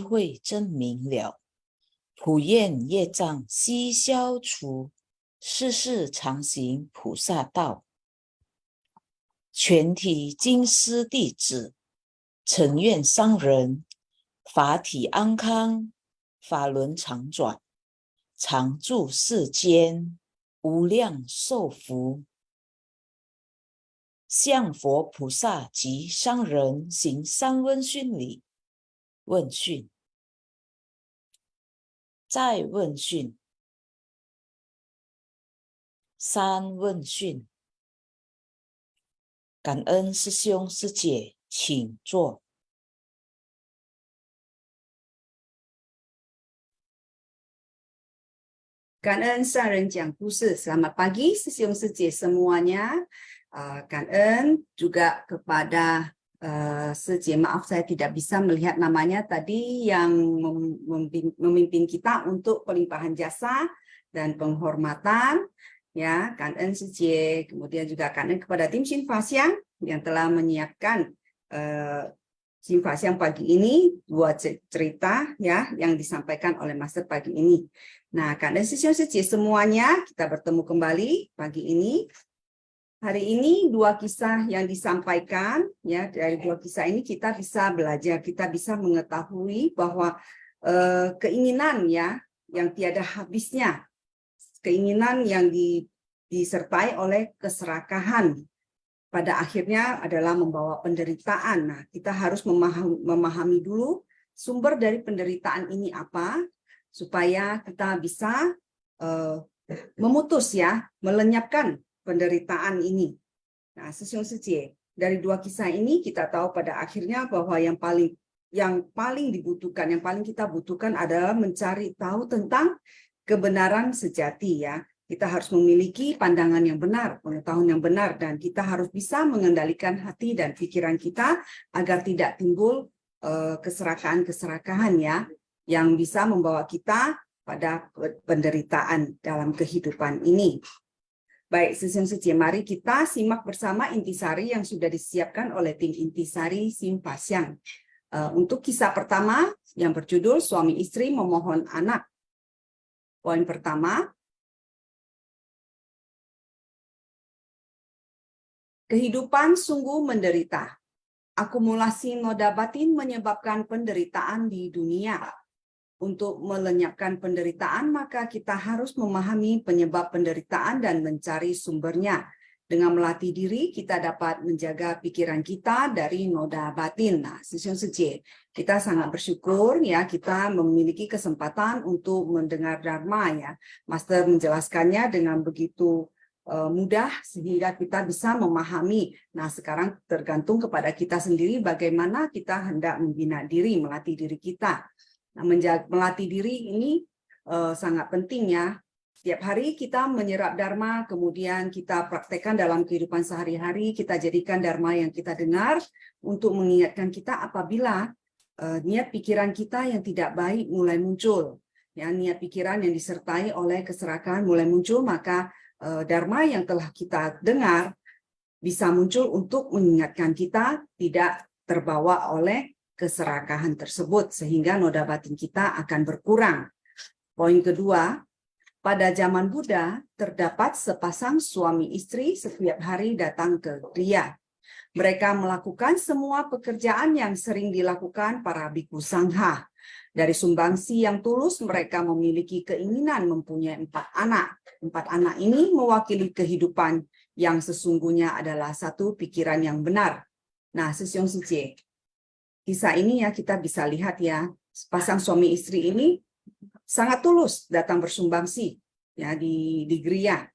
慧真明了，普愿业障悉消除，世世常行菩萨道。全体金丝弟子，诚愿上人法体安康，法轮常转，常住世间，无量寿福。向佛菩萨及上人行三问讯礼。问讯，再问讯，三问讯。感恩师兄师姐，请坐。感恩上人讲故事. Selamat pagi, Sisyong Sije semuanya.感恩juga kepada Sije, maaf saya tidak bisa melihat namanya tadi, yang memimpin kita untuk pelimpahan jasa dan penghormatan. Ya,感恩 Sije. Kemudian juga感恩kepada tim Xinfa Xiang yang telah menyiapkan Xinfa Xiang pagi ini, dua cerita ya yang disampaikan oleh Master pagi ini. Nah, Kak dan Sisyong Sije semuanya, kita bertemu kembali pagi ini. Hari ini dua kisah yang disampaikan, ya, dari dua kisah ini kita bisa belajar, kita bisa mengetahui bahwa keinginan ya yang tiada habisnya, keinginan yang disertai oleh keserakahan, pada akhirnya adalah membawa penderitaan. Nah, kita harus memahami dulu sumber dari penderitaan ini apa, supaya kita bisa memutus ya, melenyapkan penderitaan ini. Nah, Sisyong Sije, dari dua kisah ini kita tahu pada akhirnya bahwa yang paling dibutuhkan, yang paling kita butuhkan adalah mencari tahu tentang kebenaran sejati ya. Kita harus memiliki pandangan yang benar, pengetahuan yang benar, dan kita harus bisa mengendalikan hati dan pikiran kita agar tidak timbul keserakahan-keserakahan ya, yang bisa membawa kita pada penderitaan dalam kehidupan ini. Baik, Sisyong Sije, mari kita simak bersama intisari yang sudah disiapkan oleh tim intisari Xinfa Xiang. Untuk kisah pertama yang berjudul Suami Istri Memohon Anak. Poin pertama, kehidupan sungguh menderita. Akumulasi noda batin menyebabkan penderitaan di dunia. Untuk melenyapkan penderitaan, maka kita harus memahami penyebab penderitaan dan mencari sumbernya. Dengan melatih diri, kita dapat menjaga pikiran kita dari noda batin. Nah, Sisyong Sije, kita sangat bersyukur ya, kita memiliki kesempatan untuk mendengar Dharma ya. Master menjelaskannya dengan begitu mudah sehingga kita bisa memahami. Nah, sekarang tergantung kepada kita sendiri bagaimana kita hendak membina diri, melatih diri kita. Nah, melatih diri ini sangat penting ya. Setiap hari kita menyerap Dharma, kemudian kita praktekkan dalam kehidupan sehari-hari, kita jadikan Dharma yang kita dengar untuk mengingatkan kita apabila niat pikiran kita yang tidak baik mulai muncul. Ya, niat pikiran yang disertai oleh keserakahan mulai muncul, maka Dharma yang telah kita dengar bisa muncul untuk mengingatkan kita tidak terbawa oleh keserakahan tersebut, sehingga noda batin kita akan berkurang. Poin kedua, pada zaman Buddha terdapat sepasang suami istri setiap hari datang ke Kriya. Mereka melakukan semua pekerjaan yang sering dilakukan para biku sangha. Dari sumbangsi yang tulus, mereka memiliki keinginan mempunyai 4 anak. 4 anak ini mewakili kehidupan yang sesungguhnya adalah satu pikiran yang benar. Nah, Sisyong Sije, kisah ini ya kita bisa lihat ya, pasang suami istri ini sangat tulus datang bersumbangsi ya di Kriya.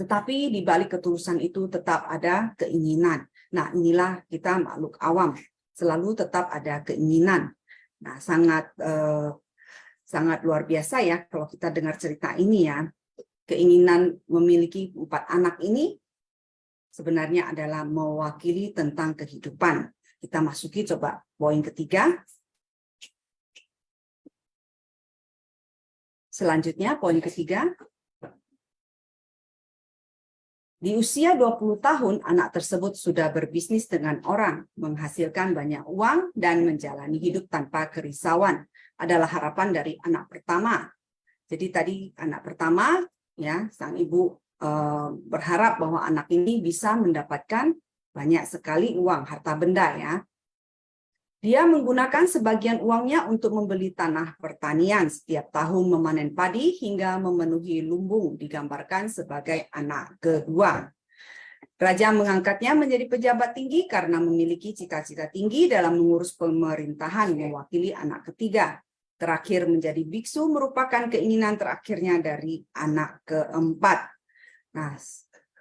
Tetapi di balik ketulusan itu tetap ada keinginan. Nah, inilah kita makhluk awam, selalu tetap ada keinginan. Nah, sangat luar biasa ya kalau kita dengar cerita ini ya. Keinginan memiliki 4 anak ini sebenarnya adalah mewakili tentang kehidupan. Kita masuki coba poin ketiga. Selanjutnya poin ketiga. Di usia 20 tahun, anak tersebut sudah berbisnis dengan orang, menghasilkan banyak uang, dan menjalani hidup tanpa kerisauan. Adalah harapan dari anak pertama. Jadi tadi anak pertama, ya, sang ibu berharap bahwa anak ini bisa mendapatkan banyak sekali uang, harta benda, ya. Dia menggunakan sebagian uangnya untuk membeli tanah pertanian, setiap tahun memanen padi hingga memenuhi lumbung, digambarkan sebagai anak kedua. Raja mengangkatnya menjadi pejabat tinggi karena memiliki cita-cita tinggi dalam mengurus pemerintahan, mewakili anak ketiga. Terakhir menjadi biksu merupakan keinginan terakhirnya dari anak keempat. Nah,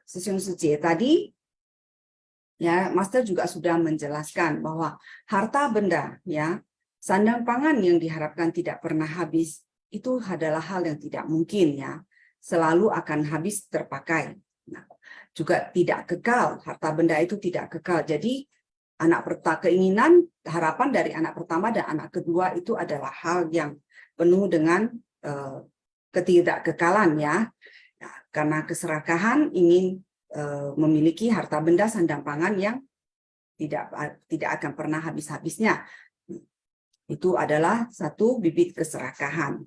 Sesiung Suci tadi, ya, Master juga sudah menjelaskan bahwa harta benda, ya, sandang pangan yang diharapkan tidak pernah habis, itu adalah hal yang tidak mungkin, ya, selalu akan habis terpakai. Nah, juga tidak kekal, harta benda itu tidak kekal. Jadi keinginan, harapan dari anak pertama dan anak kedua itu adalah hal yang penuh dengan ketidakkekalan, ya. Nah, karena keserakahan ingin memiliki harta benda sandang pangan yang tidak akan pernah habis-habisnya. Itu adalah satu bibit keserakahan.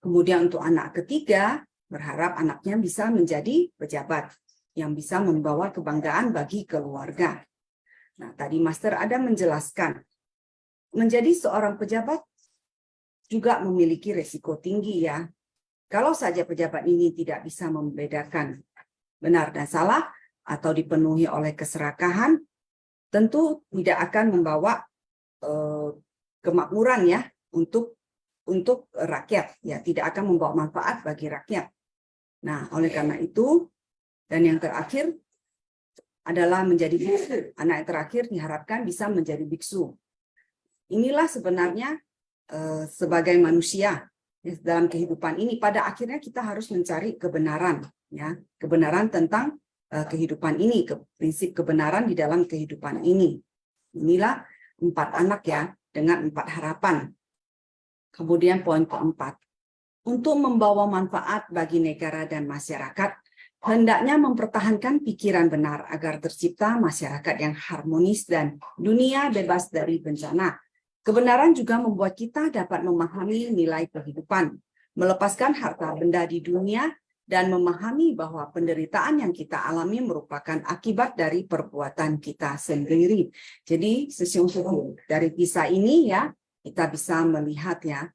Kemudian untuk anak ketiga, berharap anaknya bisa menjadi pejabat yang bisa membawa kebanggaan bagi keluarga. Nah, tadi Master ada menjelaskan, menjadi seorang pejabat juga memiliki resiko tinggi, ya. Kalau saja pejabat ini tidak bisa membedakan benar dan salah atau dipenuhi oleh keserakahan, tentu tidak akan membawa kemakmuran, ya, untuk rakyat, ya, tidak akan membawa manfaat bagi rakyat. Nah, oleh karena itu, dan yang terakhir adalah menjadi biksu. Anak yang terakhir diharapkan bisa menjadi biksu. Inilah sebenarnya sebagai manusia, ya, dalam kehidupan ini, pada akhirnya kita harus mencari kebenaran, ya, kebenaran tentang kehidupan ini, prinsip kebenaran di dalam kehidupan ini. Inilah 4 anak, ya, dengan 4 harapan. Kemudian poin keempat, untuk membawa manfaat bagi negara dan masyarakat, hendaknya mempertahankan pikiran benar agar tercipta masyarakat yang harmonis dan dunia bebas dari bencana. Kebenaran juga membuat kita dapat memahami nilai kehidupan, melepaskan harta benda di dunia, dan memahami bahwa penderitaan yang kita alami merupakan akibat dari perbuatan kita sendiri. Jadi sesungguhnya dari kisah ini, ya, kita bisa melihat, ya,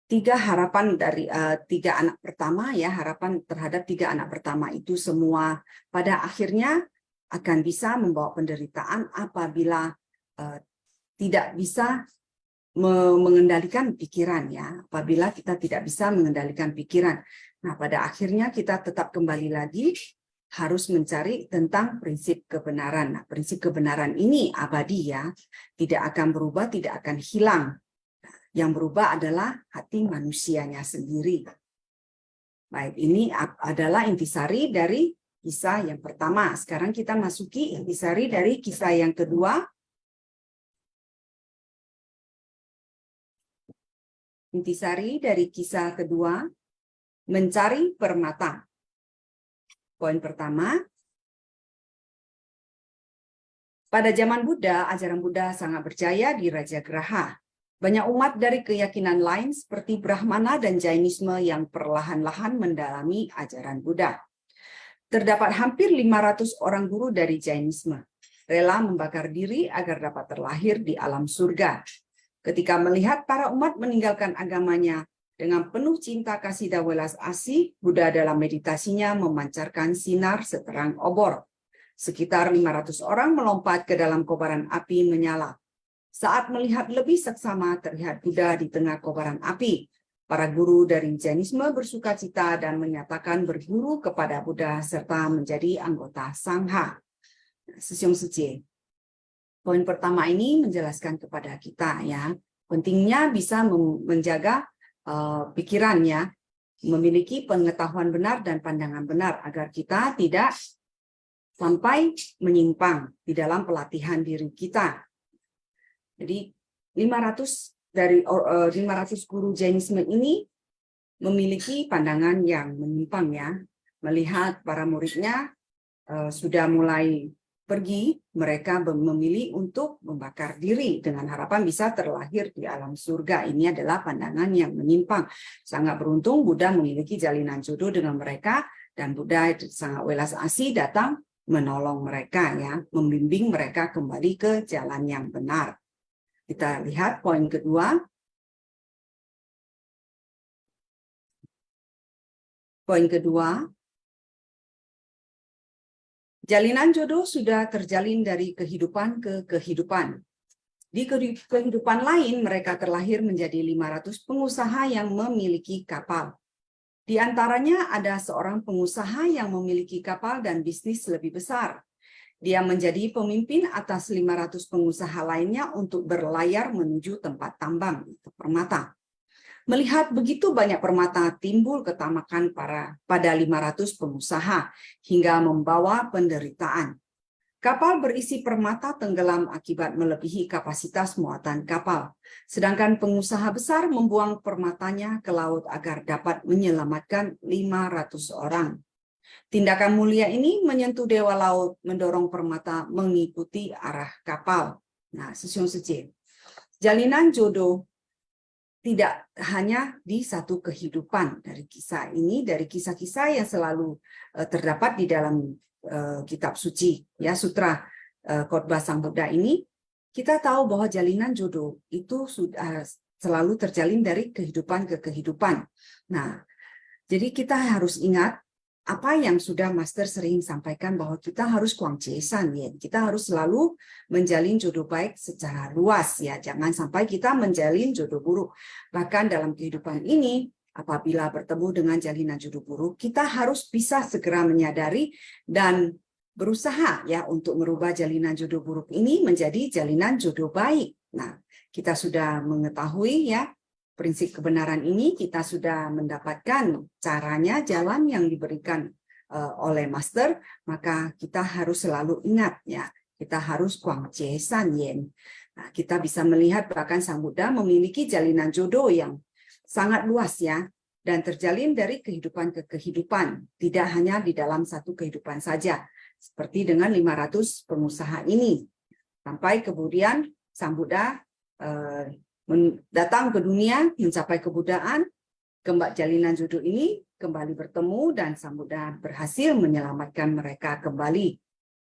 3 harapan dari 3 anak pertama, ya, harapan terhadap 3 anak pertama itu semua pada akhirnya akan bisa membawa penderitaan apabila tidak bisa mengendalikan pikiran, ya, apabila kita tidak bisa mengendalikan pikiran. Nah, pada akhirnya kita tetap kembali lagi harus mencari tentang prinsip kebenaran. Nah, prinsip kebenaran ini abadi, ya, tidak akan berubah, tidak akan hilang. Yang berubah adalah hati manusianya sendiri. Baik, ini adalah intisari dari kisah yang pertama. Sekarang kita masuki intisari dari kisah yang kedua. Intisari dari kisah kedua, mencari permata. Poin pertama, pada zaman Buddha, ajaran Buddha sangat berjaya di Raja Graha. Banyak umat dari keyakinan lain seperti Brahmana dan Jainisme yang perlahan-lahan mendalami ajaran Buddha. Terdapat hampir 500 orang guru dari Jainisme, rela membakar diri agar dapat terlahir di alam surga. Ketika melihat para umat meninggalkan agamanya dengan penuh cinta kasih dan welas asih, Buddha dalam meditasinya memancarkan sinar seterang obor. Sekitar 500 orang melompat ke dalam kobaran api menyala. Saat melihat lebih seksama, terlihat Buddha di tengah kobaran api. Para guru dari Jainisme bersuka cita dan menyatakan berguru kepada Buddha serta menjadi anggota Sangha. Sesiung Suci. Poin pertama ini menjelaskan kepada kita, ya, pentingnya bisa menjaga pikirannya, memiliki pengetahuan benar dan pandangan benar agar kita tidak sampai menyimpang di dalam pelatihan diri kita. Jadi 500 guru Jainisme ini memiliki pandangan yang menyimpang, ya, melihat para muridnya sudah mulai pergi, mereka memilih untuk membakar diri dengan harapan bisa terlahir di alam surga. Ini adalah pandangan yang menyimpang. Sangat beruntung Buddha memiliki jalinan jodoh dengan mereka, dan Buddha sangat welas asih datang menolong mereka, ya, membimbing mereka kembali ke jalan yang benar. Kita lihat poin kedua. Poin kedua, jalinan jodoh sudah terjalin dari kehidupan ke kehidupan. Di kehidupan lain, mereka terlahir menjadi 500 pengusaha yang memiliki kapal. Di antaranya ada seorang pengusaha yang memiliki kapal dan bisnis lebih besar. Dia menjadi pemimpin atas 500 pengusaha lainnya untuk berlayar menuju tempat tambang, permata. Melihat begitu banyak permata, timbul ketamakan pada 500 pengusaha hingga membawa penderitaan. Kapal berisi permata tenggelam akibat melebihi kapasitas muatan kapal. Sedangkan pengusaha besar membuang permatanya ke laut agar dapat menyelamatkan 500 orang. Tindakan mulia ini menyentuh dewa laut, mendorong permata mengikuti arah kapal. Nah, Sisyong Suje, jalinan jodoh tidak hanya di satu kehidupan. Dari kisah ini, dari kisah-kisah yang selalu terdapat di dalam kitab suci, ya, sutra khotbah Sang Buddha ini, kita tahu bahwa jalinan jodoh itu sudah selalu terjalin dari kehidupan ke kehidupan. Nah, jadi kita harus ingat apa yang sudah Master sering sampaikan, bahwa kita harus kuangcesan, ya. Kita harus selalu menjalin jodoh baik secara luas, ya. Jangan sampai kita menjalin jodoh buruk. Bahkan dalam kehidupan ini, apabila bertemu dengan jalinan jodoh buruk, kita harus bisa segera menyadari dan berusaha, ya, untuk merubah jalinan jodoh buruk ini menjadi jalinan jodoh baik. Nah, kita sudah mengetahui, ya, prinsip kebenaran ini, kita sudah mendapatkan caranya, jalan yang diberikan oleh Master, maka kita harus selalu ingat, ya, kita harus kuangce san yen. Nah, kita bisa melihat bahkan Sang Buddha memiliki jalinan jodoh yang sangat luas, ya, dan terjalin dari kehidupan ke kehidupan, tidak hanya di dalam satu kehidupan saja, seperti dengan 500 pengusaha ini. Sampai kemudian Sang Buddha datang ke dunia, mencapai kebuddhaan, jalinan jodoh ini kembali bertemu, dan Sang Buddha berhasil menyelamatkan mereka kembali,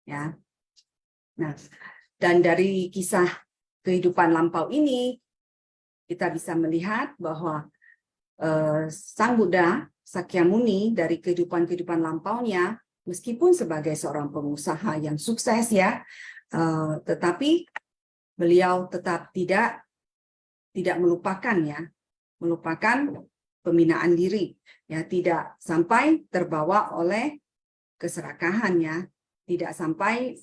ya. Nah, dan dari kisah kehidupan lampau ini kita bisa melihat bahwa Sang Buddha Sakyamuni dari kehidupan lampaunya, meskipun sebagai seorang pengusaha yang sukses, ya, tetapi beliau tetap tidak melupakan, ya, melupakan pembinaan diri, ya, tidak sampai terbawa oleh keserakahan, ya, tidak sampai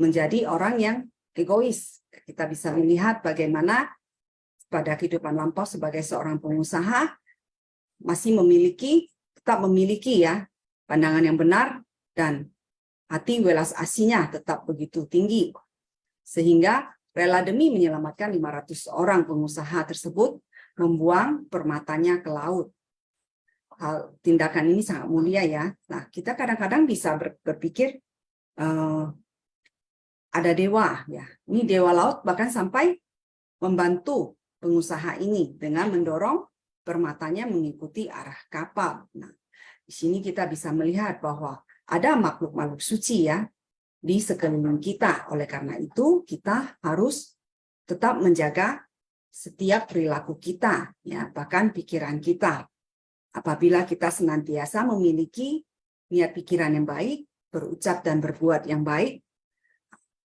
menjadi orang yang egois. Kita bisa melihat bagaimana pada kehidupan lampau sebagai seorang pengusaha masih tetap memiliki, ya, pandangan yang benar, dan hati welas asihnya tetap begitu tinggi, sehingga rela demi menyelamatkan 500 orang pengusaha tersebut membuang permatanya ke laut. Tindakan ini sangat mulia, ya. Nah, kita kadang-kadang bisa berpikir ada dewa, ya. Ini dewa laut bahkan sampai membantu pengusaha ini dengan mendorong permatanya mengikuti arah kapal. Nah, di sini kita bisa melihat bahwa ada makhluk-makhluk suci, ya, di sekeliling kita. Oleh karena itu, kita harus tetap menjaga setiap perilaku kita, ya, bahkan pikiran kita. Apabila kita senantiasa memiliki niat pikiran yang baik, berucap dan berbuat yang baik,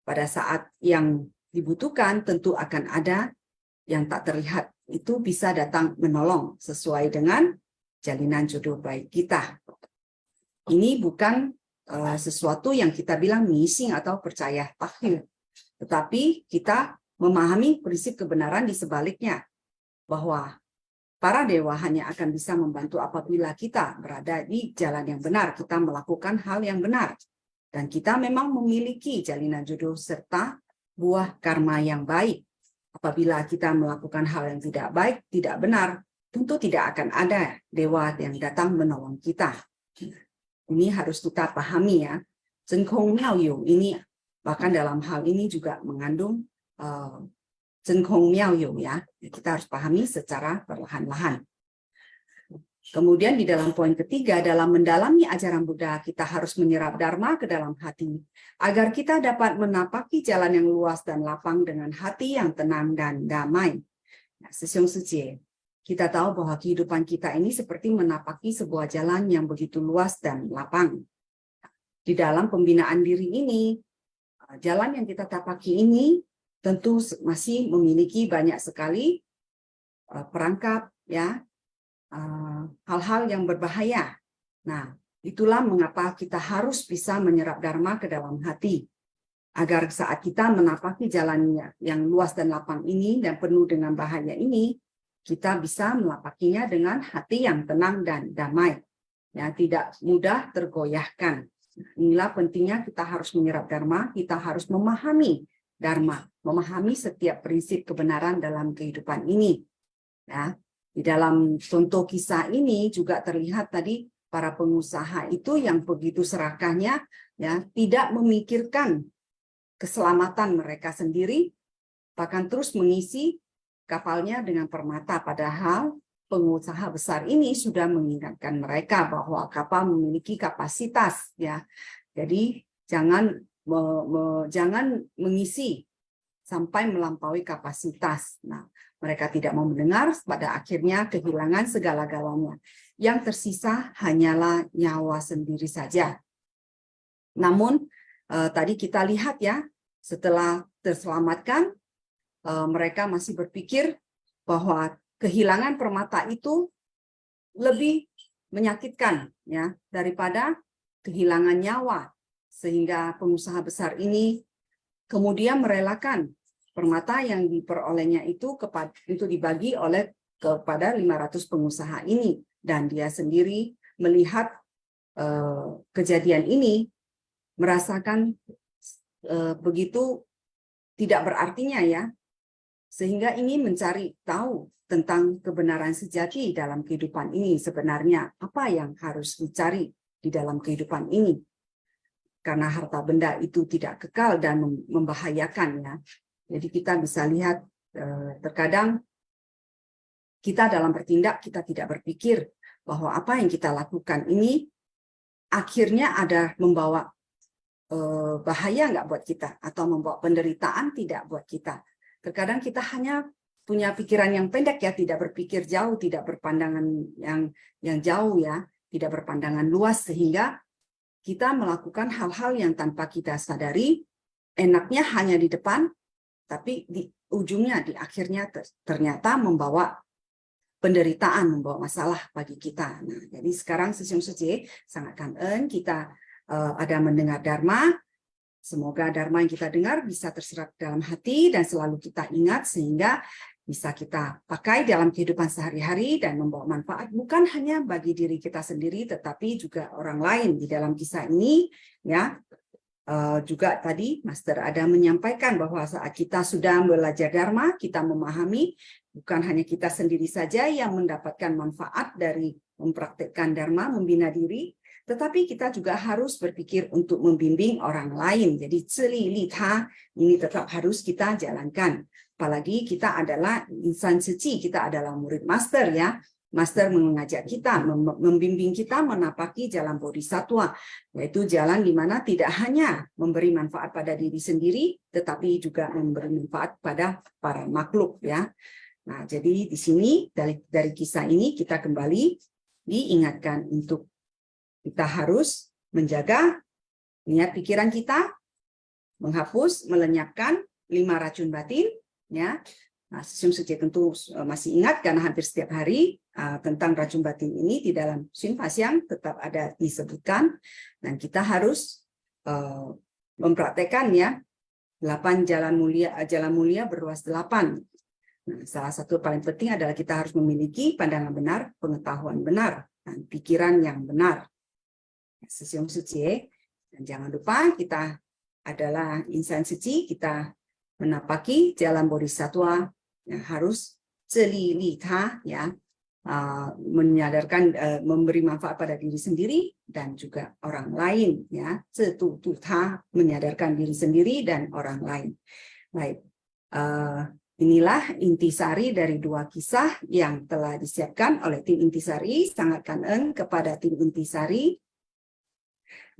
pada saat yang dibutuhkan tentu akan ada yang tak terlihat itu bisa datang menolong sesuai dengan jalinan jodoh baik kita. Ini bukan sesuatu yang kita bilang missing atau percaya takhil, tetapi kita memahami prinsip kebenaran di sebaliknya, bahwa para dewa hanya akan bisa membantu apabila kita berada di jalan yang benar, kita melakukan hal yang benar, dan kita memang memiliki jalinan jodoh serta buah karma yang baik. Apabila kita melakukan hal yang tidak baik, tidak benar, tentu tidak akan ada dewa yang datang menolong kita. Ini harus kita pahami ya. Zhenkong Miaoyu ini bahkan dalam hal ini juga mengandung Zhenkong Miaoyu ya. Kita harus pahami secara perlahan-lahan. Kemudian di dalam poin ketiga, dalam mendalami ajaran Buddha, kita harus menyerap Dharma ke dalam hati, agar kita dapat menapaki jalan yang luas dan lapang dengan hati yang tenang dan damai. Nah, Sesiong Sujie, kita tahu bahwa kehidupan kita ini seperti menapaki sebuah jalan yang begitu luas dan lapang. Di dalam pembinaan diri ini, jalan yang kita tapaki ini tentu masih memiliki banyak sekali perangkap, ya, hal-hal yang berbahaya. Nah, itulah mengapa kita harus bisa menyerap Dharma ke dalam hati, agar saat kita menapaki jalannya yang luas dan lapang ini dan penuh dengan bahaya ini, kita bisa menapakinya dengan hati yang tenang dan damai, ya, tidak mudah tergoyahkan. Inilah pentingnya kita harus menyerap Dharma, kita harus memahami Dharma, memahami setiap prinsip kebenaran dalam kehidupan ini. Ya. Di dalam contoh kisah ini juga terlihat tadi para pengusaha itu yang begitu serakahnya, ya, tidak memikirkan keselamatan mereka sendiri, bahkan terus mengisi kapalnya dengan permata, padahal pengusaha besar ini sudah mengingatkan mereka bahwa kapal memiliki kapasitas, ya. Jadi jangan mengisi sampai melampaui kapasitas. Nah, mereka tidak mau mendengar, pada akhirnya kehilangan segala-galanya. Yang tersisa hanyalah nyawa sendiri saja. Namun, tadi kita lihat ya, setelah terselamatkan, mereka masih berpikir bahwa kehilangan permata itu lebih menyakitkan ya daripada kehilangan nyawa. Sehingga pengusaha besar ini kemudian merelakan permata yang diperolehnya itu dibagi kepada 500 pengusaha ini, dan dia sendiri melihat kejadian ini, merasakan begitu tidak berartinya ya, sehingga ingin mencari tahu tentang kebenaran sejati dalam kehidupan ini. Sebenarnya apa yang harus dicari di dalam kehidupan ini, karena harta benda itu tidak kekal dan membahayakan ya. Jadi kita bisa lihat terkadang kita dalam bertindak, kita tidak berpikir bahwa apa yang kita lakukan ini akhirnya ada membawa bahaya nggak buat kita, atau membawa penderitaan tidak buat kita. Terkadang kita hanya punya pikiran yang pendek ya, tidak berpikir jauh, tidak berpandangan yang jauh ya, tidak berpandangan luas, sehingga kita melakukan hal-hal yang tanpa kita sadari, enaknya hanya di depan, tapi di ujungnya, di akhirnya ternyata membawa penderitaan, membawa masalah bagi kita. Nah, jadi sekarang Sesiong Sujie sangat kangen kita ada mendengar Dharma. Semoga Dharma yang kita dengar bisa terserap dalam hati dan selalu kita ingat, sehingga bisa kita pakai dalam kehidupan sehari-hari dan membawa manfaat bukan hanya bagi diri kita sendiri, tetapi juga orang lain. Di dalam kisah ini ya, juga tadi Master Ada menyampaikan bahwa saat kita sudah belajar Dharma, kita memahami bukan hanya kita sendiri saja yang mendapatkan manfaat dari mempraktikkan Dharma, membina diri, tetapi kita juga harus berpikir untuk membimbing orang lain. Jadi cili lita ini tetap harus kita jalankan. Apalagi kita adalah insan suci, kita adalah murid Master ya. Master mengajak kita, membimbing kita menapaki jalan bodhisattva, yaitu jalan di mana tidak hanya memberi manfaat pada diri sendiri, tetapi juga memberi manfaat pada para makhluk ya. Nah, jadi di sini dari kisah ini kita kembali diingatkan untuk kita harus menjaga niat pikiran kita, menghapus, melenyapkan 5 racun batin ya. Nah, Sesiong Sujie tentu masih ingat karena hampir setiap hari tentang racun batin ini di dalam Shin Pasyang tetap ada disebutkan, dan kita harus mempraktekkan ya 8 jalan mulia berluas 8. Nah, salah satu paling penting adalah kita harus memiliki pandangan benar, pengetahuan benar, dan pikiran yang benar. Sesiong Sujie, dan jangan lupa kita adalah insan suci, kita menapaki jalan bodhisattva yang harus celi lita ya, menyadarkan, memberi manfaat pada diri sendiri dan juga orang lain, ya. Menyadarkan diri sendiri dan orang lain. Baik, inilah intisari dari 2 kisah yang telah disiapkan oleh tim intisari. Sangat kangen kepada tim intisari.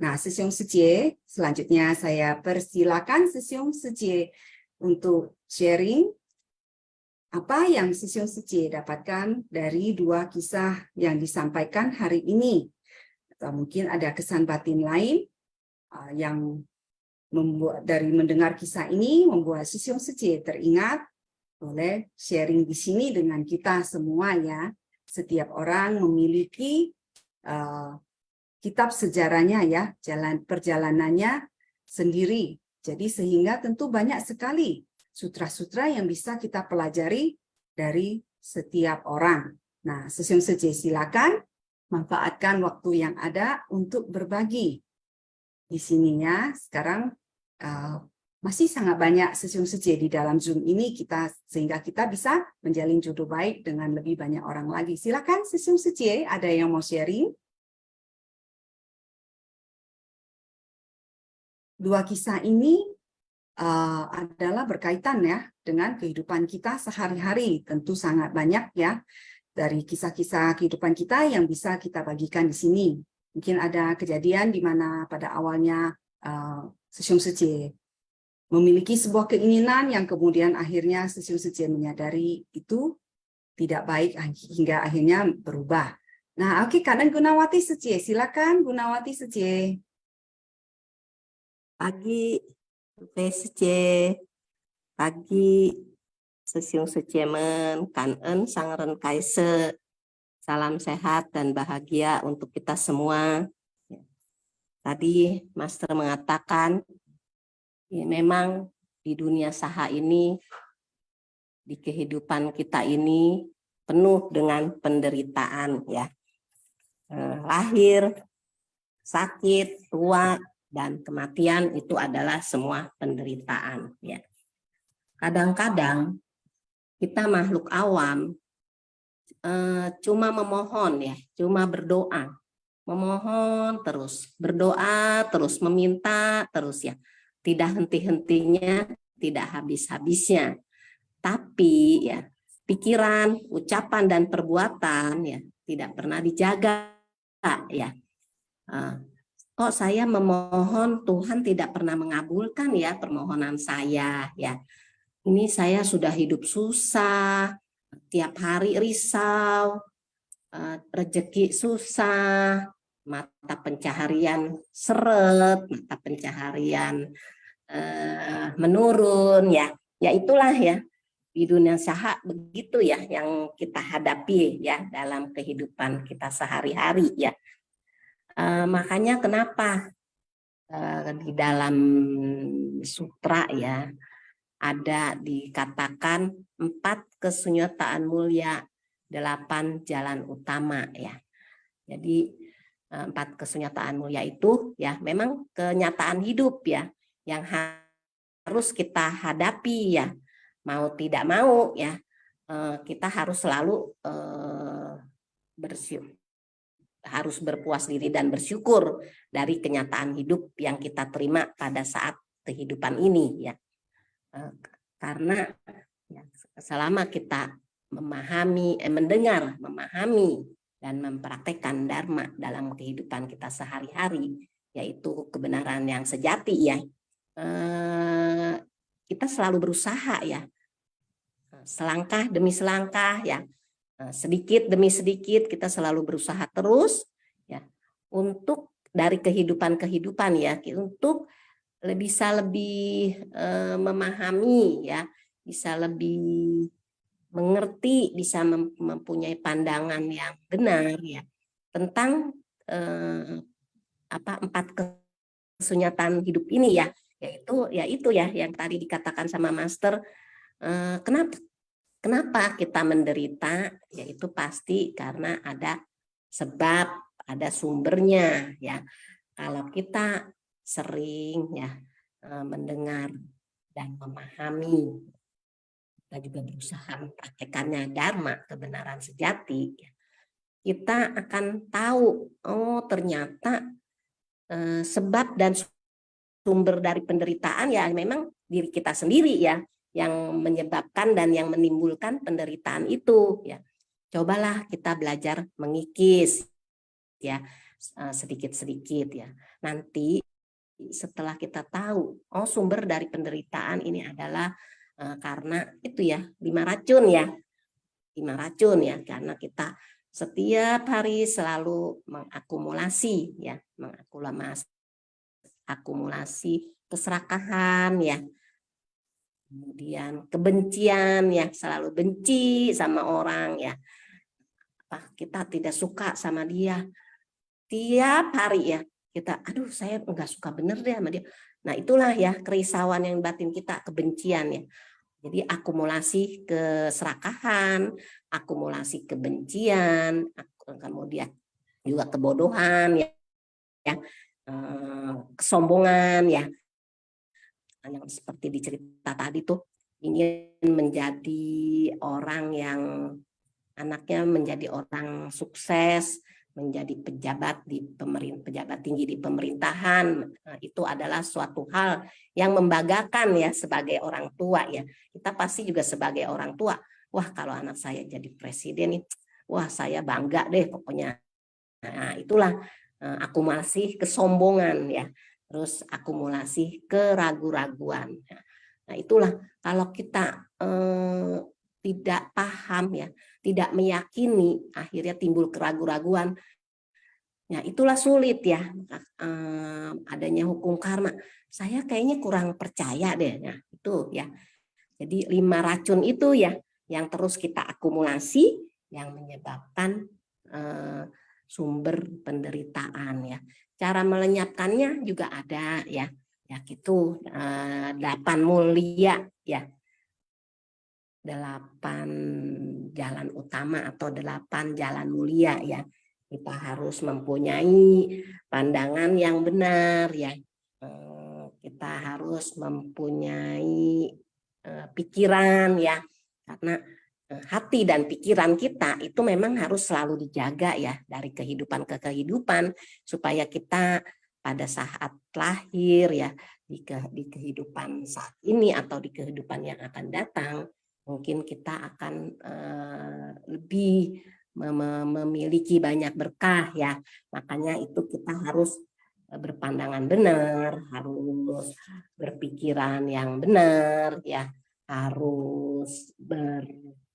Nah, Sisyong Sejie, selanjutnya saya persilakan Sisyong Sejie untuk sharing apa yang Sisyong Sejie dapatkan dari 2 kisah yang disampaikan hari ini. Atau mungkin ada kesan batin lain yang membuat dari mendengar kisah ini membuat Sisyong Sejie teringat. Boleh sharing di sini dengan kita semua, ya. Setiap orang memiliki kitab sejarahnya, ya, perjalanannya sendiri. Jadi sehingga tentu banyak sekali sutra-sutra yang bisa kita pelajari dari setiap orang. Nah, Sisyong Sejie, silakan manfaatkan waktu yang ada untuk berbagi. Di sininya sekarang masih sangat banyak Sisyong Sejie di dalam Zoom ini, sehingga kita bisa menjalin jodoh baik dengan lebih banyak orang lagi. Silakan Sisyong Sejie, ada yang mau sharing? 2 kisah ini adalah berkaitan, ya, dengan kehidupan kita sehari-hari. Tentu sangat banyak, ya, dari kisah-kisah kehidupan kita yang bisa kita bagikan di sini. Mungkin ada kejadian di mana pada awalnya Sisyong Sejie memiliki sebuah keinginan yang kemudian akhirnya Sisyong Sejie menyadari itu tidak baik hingga akhirnya berubah. Nah, oke, Kanan Gunawati Sejie, silakan Gunawati Sejie. Pagi, Sejie. Pagi, Sisyong Sejie men, Kanen Sangren Kaise. Salam sehat dan bahagia untuk kita semua. Tadi Master mengatakan, ya, memang di dunia saha ini, di kehidupan kita ini penuh dengan penderitaan, ya. Lahir, sakit, tua, dan kematian itu adalah semua penderitaan, ya. Kadang-kadang kita makhluk awam cuma memohon, ya, cuma berdoa, memohon terus, berdoa terus, meminta terus, ya, tidak henti-hentinya, tidak habis-habisnya. Tapi, ya, pikiran, ucapan dan perbuatan, ya, tidak pernah dijaga, ya. Kok saya memohon Tuhan tidak pernah mengabulkan, ya, permohonan saya, ya. Ini saya sudah hidup susah, tiap hari risau, rezeki susah, mata pencaharian seret, mata pencaharian menurun, ya. Ya itulah, ya, di dunia saha begitu, ya, yang kita hadapi, ya, dalam kehidupan kita sehari-hari, ya. Makanya kenapa di dalam sutra, ya, ada dikatakan 4 kesunyataan mulia, 8 jalan utama, ya. Jadi 4 kesunyataan mulia itu, ya, memang kenyataan hidup, ya, yang harus kita hadapi, ya. Mau tidak mau, ya, kita harus selalu harus berpuas diri dan bersyukur dari kenyataan hidup yang kita terima pada saat kehidupan ini, ya. Karena, ya, selama kita mendengar, memahami dan mempraktekkan dharma dalam kehidupan kita sehari-hari, yaitu kebenaran yang sejati, ya, kita selalu berusaha, ya, selangkah demi selangkah, ya, sedikit demi sedikit kita selalu berusaha terus, ya, untuk dari kehidupan, ya, untuk bisa lebih memahami, ya, bisa lebih mengerti, bisa mempunyai pandangan yang benar, ya, tentang 4 kesunyatan hidup ini, ya, yaitu ya yang tadi dikatakan sama Master. Kenapa kita menderita? Yaitu pasti karena ada sebab, ada sumbernya, ya. Kalau kita sering, ya, mendengar dan memahami, kita juga berusaha mempraktekannya dharma, kebenaran sejati, ya, kita akan tahu, oh ternyata sebab dan sumber dari penderitaan ya memang diri kita sendiri ya, yang menyebabkan dan yang menimbulkan penderitaan itu ya. Cobalah kita belajar mengikis ya, sedikit-sedikit ya. Nanti setelah kita tahu, oh sumber dari penderitaan ini adalah karena itu ya, 5 racun ya. 5 racun ya, karena kita setiap hari selalu mengakumulasi ya, akumulasi keserakahan ya, kemudian kebencian ya, selalu benci sama orang ya, kita tidak suka sama dia, tiap hari ya kita, aduh saya nggak suka bener deh sama dia. Nah itulah ya kerisauan yang batin kita, kebencian ya. Jadi akumulasi keserakahan, akumulasi kebencian, kemudian juga kebodohan ya, kesombongan ya, yang seperti di cerita tadi tuh, ingin menjadi orang yang anaknya menjadi orang sukses, menjadi pejabat tinggi di pemerintahan. Nah, itu adalah suatu hal yang membanggakan ya sebagai orang tua ya. Kita pasti juga sebagai orang tua, wah kalau anak saya jadi presiden, wah saya bangga deh pokoknya. Nah, itulah akumulasi kesombongan ya. Terus akumulasi keraguan-raguan. Nah, itulah kalau kita tidak paham ya, tidak meyakini, akhirnya timbul keraguan-raguan. Nah, itulah sulit ya, adanya hukum karma. Saya kayaknya kurang percaya deh. Nah, itu ya. Jadi 5 racun itu ya yang terus kita akumulasi yang menyebabkan sumber penderitaan ya. Cara melenyapkannya juga ada ya. Ya gitu, 8 mulia ya. 8 jalan utama atau 8 jalan mulia ya. Kita harus mempunyai pandangan yang benar ya. Kita harus mempunyai pikiran ya. Karena hati dan pikiran kita itu memang harus selalu dijaga ya dari kehidupan ke kehidupan, supaya kita pada saat lahir ya di kehidupan saat ini atau di kehidupan yang akan datang, mungkin kita akan lebih memiliki banyak berkah ya. Makanya itu kita harus berpandangan benar, harus berpikiran yang benar ya, harus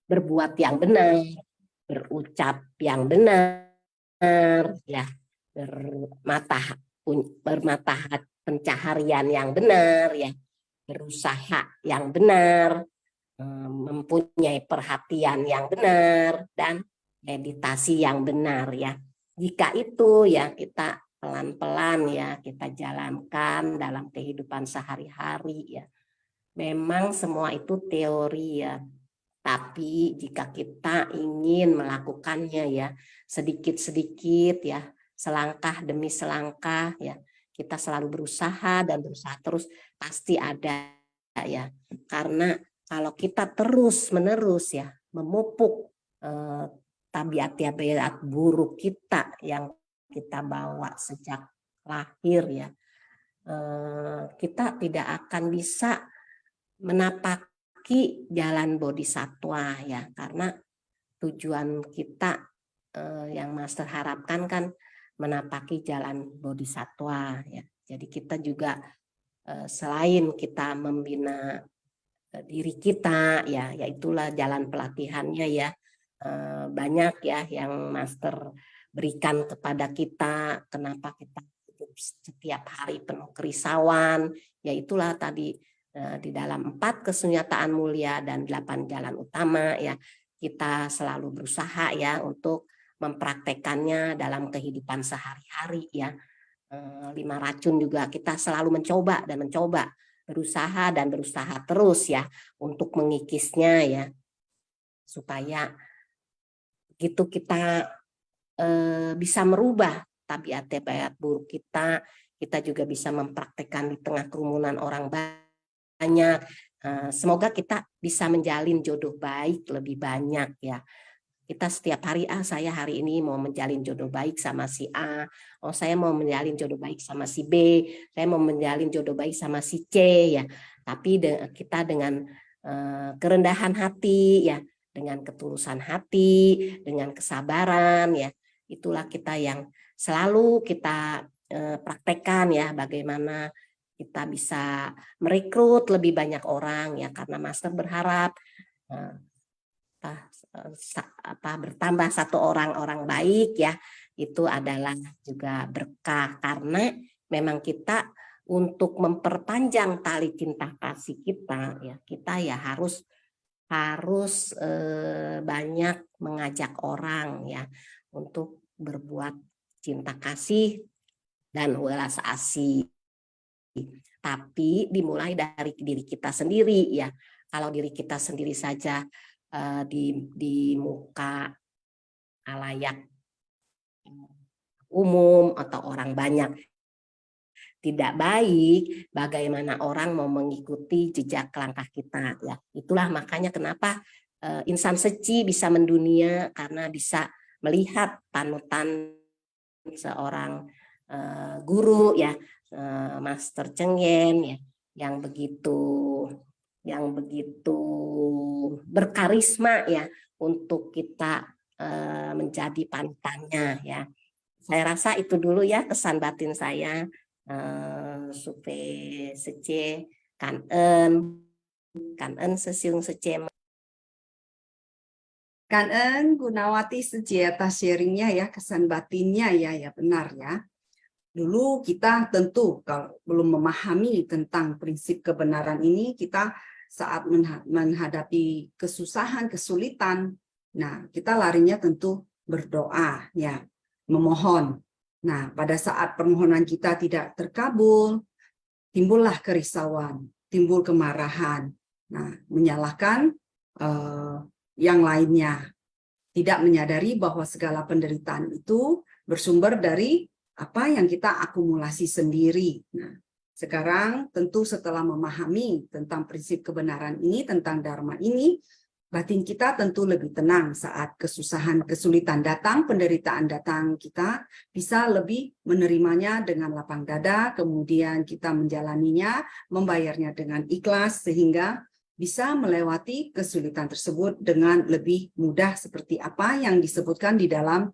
berbuat yang benar, berucap yang benar ya, bermata pencaharian yang benar ya, berusaha yang benar, mempunyai perhatian yang benar, dan meditasi yang benar ya. Jika itu ya kita pelan-pelan ya kita jalankan dalam kehidupan sehari-hari ya. Memang semua itu teori ya, tapi jika kita ingin melakukannya ya sedikit-sedikit ya, selangkah demi selangkah ya, kita selalu berusaha dan berusaha terus, pasti ada ya. Karena kalau kita terus-menerus ya memupuk tabiat-tabiat buruk kita yang kita bawa sejak lahir ya, kita tidak akan bisa menapaki jalan bodhisatwa ya, karena tujuan kita yang Master harapkan kan menapaki jalan bodhisatwa ya. Jadi kita juga selain kita membina diri kita ya, yaitulah jalan pelatihannya ya, banyak ya yang Master berikan kepada kita. Kenapa kita hidup setiap hari penuh kerisauan, yaitulah tadi di dalam 4 kesunyataan mulia dan 8 jalan utama ya, kita selalu berusaha ya untuk mempraktekannya dalam kehidupan sehari-hari ya. 5 racun juga kita selalu mencoba dan mencoba, berusaha dan berusaha terus ya untuk mengikisnya ya, supaya gitu kita bisa merubah tabiat-tabiat buruk kita. Kita juga bisa mempraktekkan di tengah kerumunan orang banyak. Semoga kita bisa menjalin jodoh baik lebih banyak ya. Kita setiap hari, saya hari ini mau menjalin jodoh baik sama si A, saya mau menjalin jodoh baik sama si B, saya mau menjalin jodoh baik sama si C ya. Tapi kita dengan kerendahan hati ya, dengan ketulusan hati, dengan kesabaran ya, itulah kita yang selalu kita praktekkan ya, bagaimana kita bisa merekrut lebih banyak orang ya, karena Master berharap bertambah satu orang baik ya, itu adalah juga berkah, karena memang kita untuk memperpanjang tali cinta kasih kita ya, kita ya harus banyak mengajak orang ya untuk berbuat cinta kasih dan welas asih. Tapi dimulai dari diri kita sendiri ya. Kalau diri kita sendiri saja di muka halayak umum atau orang banyak tidak baik, bagaimana orang mau mengikuti jejak langkah kita ya. Itulah makanya kenapa insan seci bisa mendunia, karena bisa melihat panutan seorang guru ya, Master Cheng Yen ya, yang begitu berkarisma ya untuk kita menjadi panutannya ya. Saya rasa itu dulu ya kesan batin saya. Supaya sece kan en sesiung sece. Kan Gunawati Sece atas sharingnya ya, kesan batinnya ya benar ya. Dulu kita tentu kalau belum memahami tentang prinsip kebenaran ini, kita saat menghadapi kesusahan, kesulitan, nah kita larinya tentu berdoa ya, memohon. Nah, pada saat permohonan kita tidak terkabul, timbullah kerisauan, timbul kemarahan. Nah, menyalahkan yang lainnya. Tidak menyadari bahwa segala penderitaan itu bersumber dari apa yang kita akumulasi sendiri. Nah, sekarang tentu setelah memahami tentang prinsip kebenaran ini, tentang Dharma ini, batin kita tentu lebih tenang saat kesusahan, kesulitan datang, penderitaan datang, kita bisa lebih menerimanya dengan lapang dada, kemudian kita menjalaninya, membayarnya dengan ikhlas, sehingga bisa melewati kesulitan tersebut dengan lebih mudah, seperti apa yang disebutkan di dalam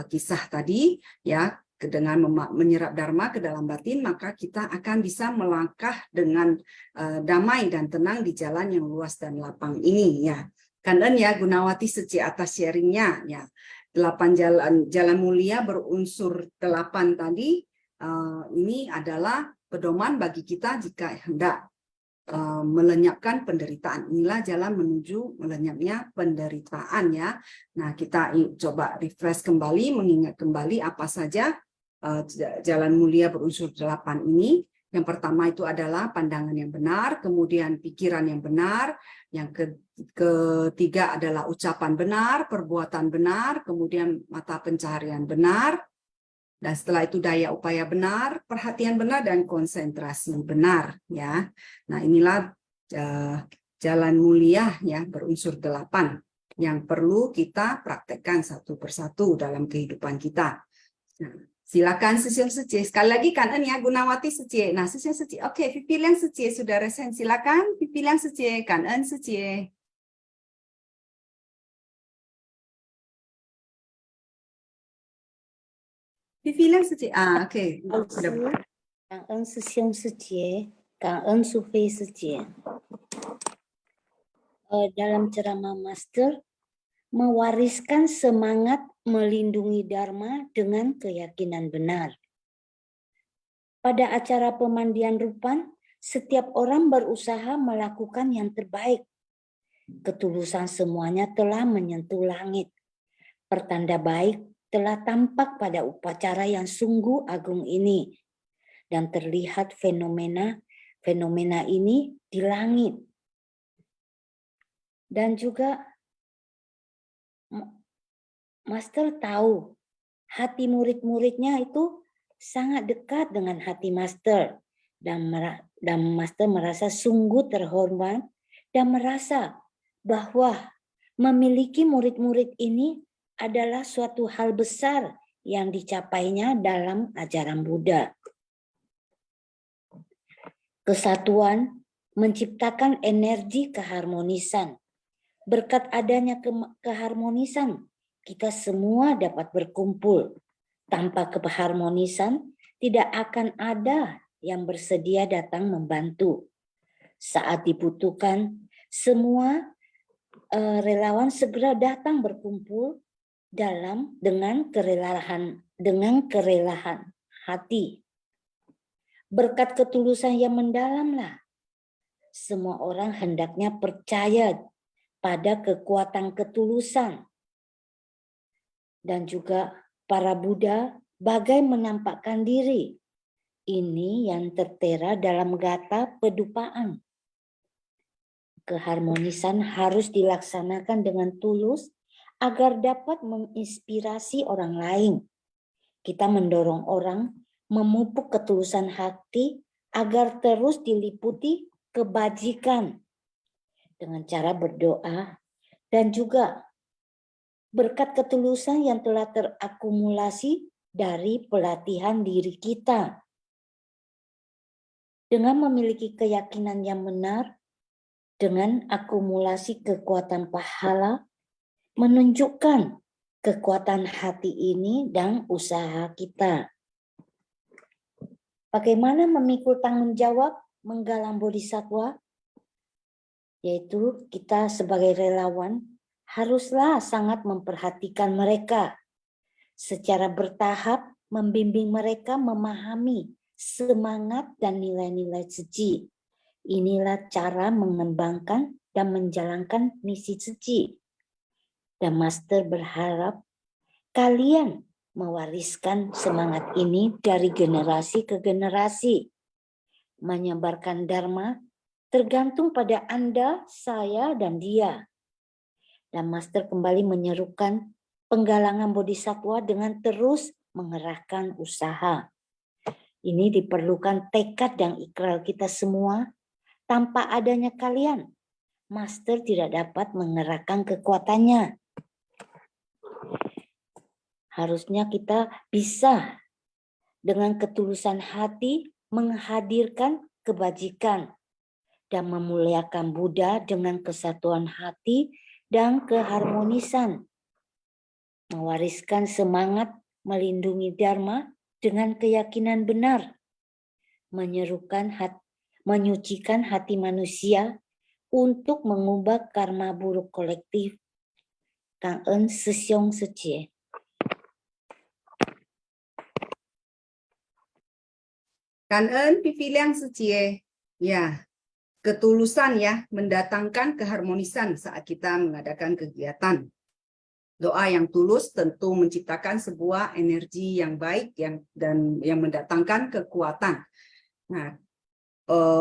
kisah tadi, ya. Dengan menyerap Dharma ke dalam batin, maka kita akan bisa melangkah dengan damai dan tenang di jalan yang luas dan lapang ini ya. Kan ya Gunawati Sece atas sharingnya ya. 8 jalan mulia berunsur 8 tadi, ini adalah pedoman bagi kita jika hendak melenyapkan penderitaan. Inilah jalan menuju melenyapnya penderitaan ya. Nah, kita coba refresh kembali, mengingat kembali apa saja jalan mulia berunsur 8 ini. Yang pertama itu adalah pandangan yang benar, kemudian pikiran yang benar, yang ketiga adalah ucapan benar, perbuatan benar, kemudian mata pencaharian benar, dan setelah itu daya upaya benar, perhatian benar, dan konsentrasi benar ya. Nah, inilah jalan mulia ya berunsur 8 yang perlu kita praktekkan satu persatu dalam kehidupan kita. Nah, silakan Sesiung Sece. Sekali lagi kan ya, Gunawati Sece. Nah, Sesiung Sece. Oke, Pipiliang Sece sudah resen. Silakan Pipiliang Sece, kan Sece. Pipiliang Sece. Oke. Cảm ơn sư siêu sư chị, cảm ơn Sufi sư chị. Dalam ceramah Master, mewariskan semangat melindungi Dharma dengan keyakinan benar. Pada acara pemandian Rupan, setiap orang berusaha melakukan yang terbaik. Ketulusan semuanya telah menyentuh langit. Pertanda baik telah tampak pada upacara yang sungguh agung ini. Dan terlihat fenomena ini di langit. Dan juga Master tahu hati murid-muridnya itu sangat dekat dengan hati Master. Dan Master merasa sungguh terhormat dan merasa bahwa Memiliki murid-murid ini adalah suatu hal besar yang dicapainya dalam ajaran Buddha. Kesatuan menciptakan energi keharmonisan. Berkat adanya keharmonisan, kita semua dapat berkumpul. Tanpa keharmonisan, tidak akan ada yang bersedia datang membantu. Saat dibutuhkan, semua relawan segera datang berkumpul dengan kerelahan hati. Berkat ketulusan yang mendalamlah, semua orang hendaknya percaya pada kekuatan ketulusan. Dan juga para Buddha bagai menampakkan diri. Ini yang tertera dalam gata pedupaan. Keharmonisan harus dilaksanakan dengan tulus agar dapat menginspirasi orang lain. Kita mendorong orang memupuk ketulusan hati agar terus diliputi kebajikan dengan cara berdoa dan juga berkat ketulusan yang telah terakumulasi dari pelatihan diri kita. Dengan memiliki keyakinan yang benar, dengan akumulasi kekuatan pahala, menunjukkan kekuatan hati ini dan usaha kita. Bagaimana memikul tanggung jawab menggalang bodhisatwa? Yaitu kita sebagai relawan haruslah sangat memperhatikan mereka. Secara bertahap membimbing mereka memahami semangat dan nilai-nilai suci. Inilah cara mengembangkan dan menjalankan misi suci. Dan Master berharap kalian mewariskan semangat ini dari generasi ke generasi. Menyebarkan Dharma tergantung pada Anda, saya, dan dia. Dan Master kembali menyerukan penggalangan bodhisatwa dengan terus mengerahkan usaha. Ini diperlukan tekad dan ikhlas kita semua. Tanpa adanya kalian, Master tidak dapat mengerahkan kekuatannya. Harusnya kita bisa dengan ketulusan hati menghadirkan kebajikan dan memuliakan Buddha dengan kesatuan hati dan keharmonisan. Mewariskan semangat melindungi Dharma dengan keyakinan benar. Menyucikan hati manusia untuk mengubah karma buruk kolektif. Cảm ơn sư兄sư姐. Kangen pipiliang suci. Ya, ketulusan ya mendatangkan keharmonisan saat kita mengadakan kegiatan. Doa yang tulus tentu menciptakan sebuah energi yang baik dan yang mendatangkan kekuatan. Nah,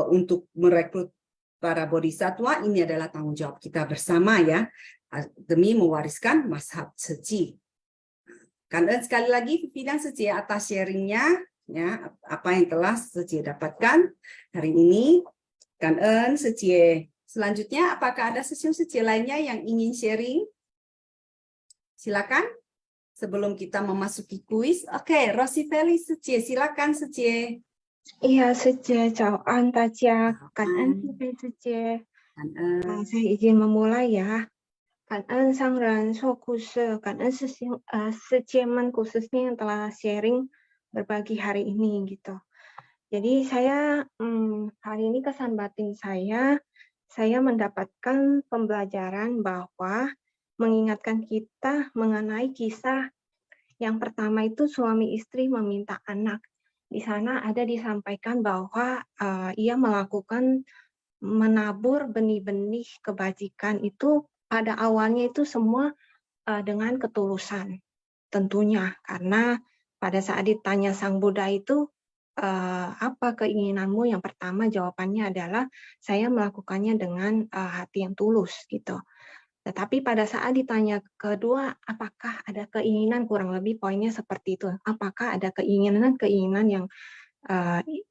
untuk merekrut para bodhisatwa ini adalah tanggung jawab kita bersama ya, demi mewariskan mazhab suci. Kangen sekali lagi pipiliang suci atas sharingnya. Ya, apa yang telah Suci dapatkan hari ini. Kangen Suci. Selanjutnya, apakah ada sesi Suci lainnya yang ingin sharing? Silakan. Sebelum kita memasuki kuis. Oke, Rosifeli Suci. Silakan Suci. Iya, Suci. Chào anh Tacha. Cảm ơn Suci. Saya izin memulai ya. Cảm ơn sang Ren Sokusu. Cảm ơn Suci Man khususnya yang telah sharing berbagi hari ini gitu. Jadi saya hari ini kesan batin saya mendapatkan pembelajaran bahwa mengingatkan kita mengenai kisah yang pertama itu suami istri meminta anak. Di sana ada disampaikan bahwa ia melakukan menabur benih-benih kebajikan itu pada awalnya itu semua dengan ketulusan tentunya, karena pada saat ditanya Sang Buddha itu, apa keinginanmu? Yang pertama jawabannya adalah, saya melakukannya dengan hati yang tulus, gitu. Tetapi pada saat ditanya kedua, apakah ada keinginan, kurang lebih poinnya seperti itu. Apakah ada keinginan yang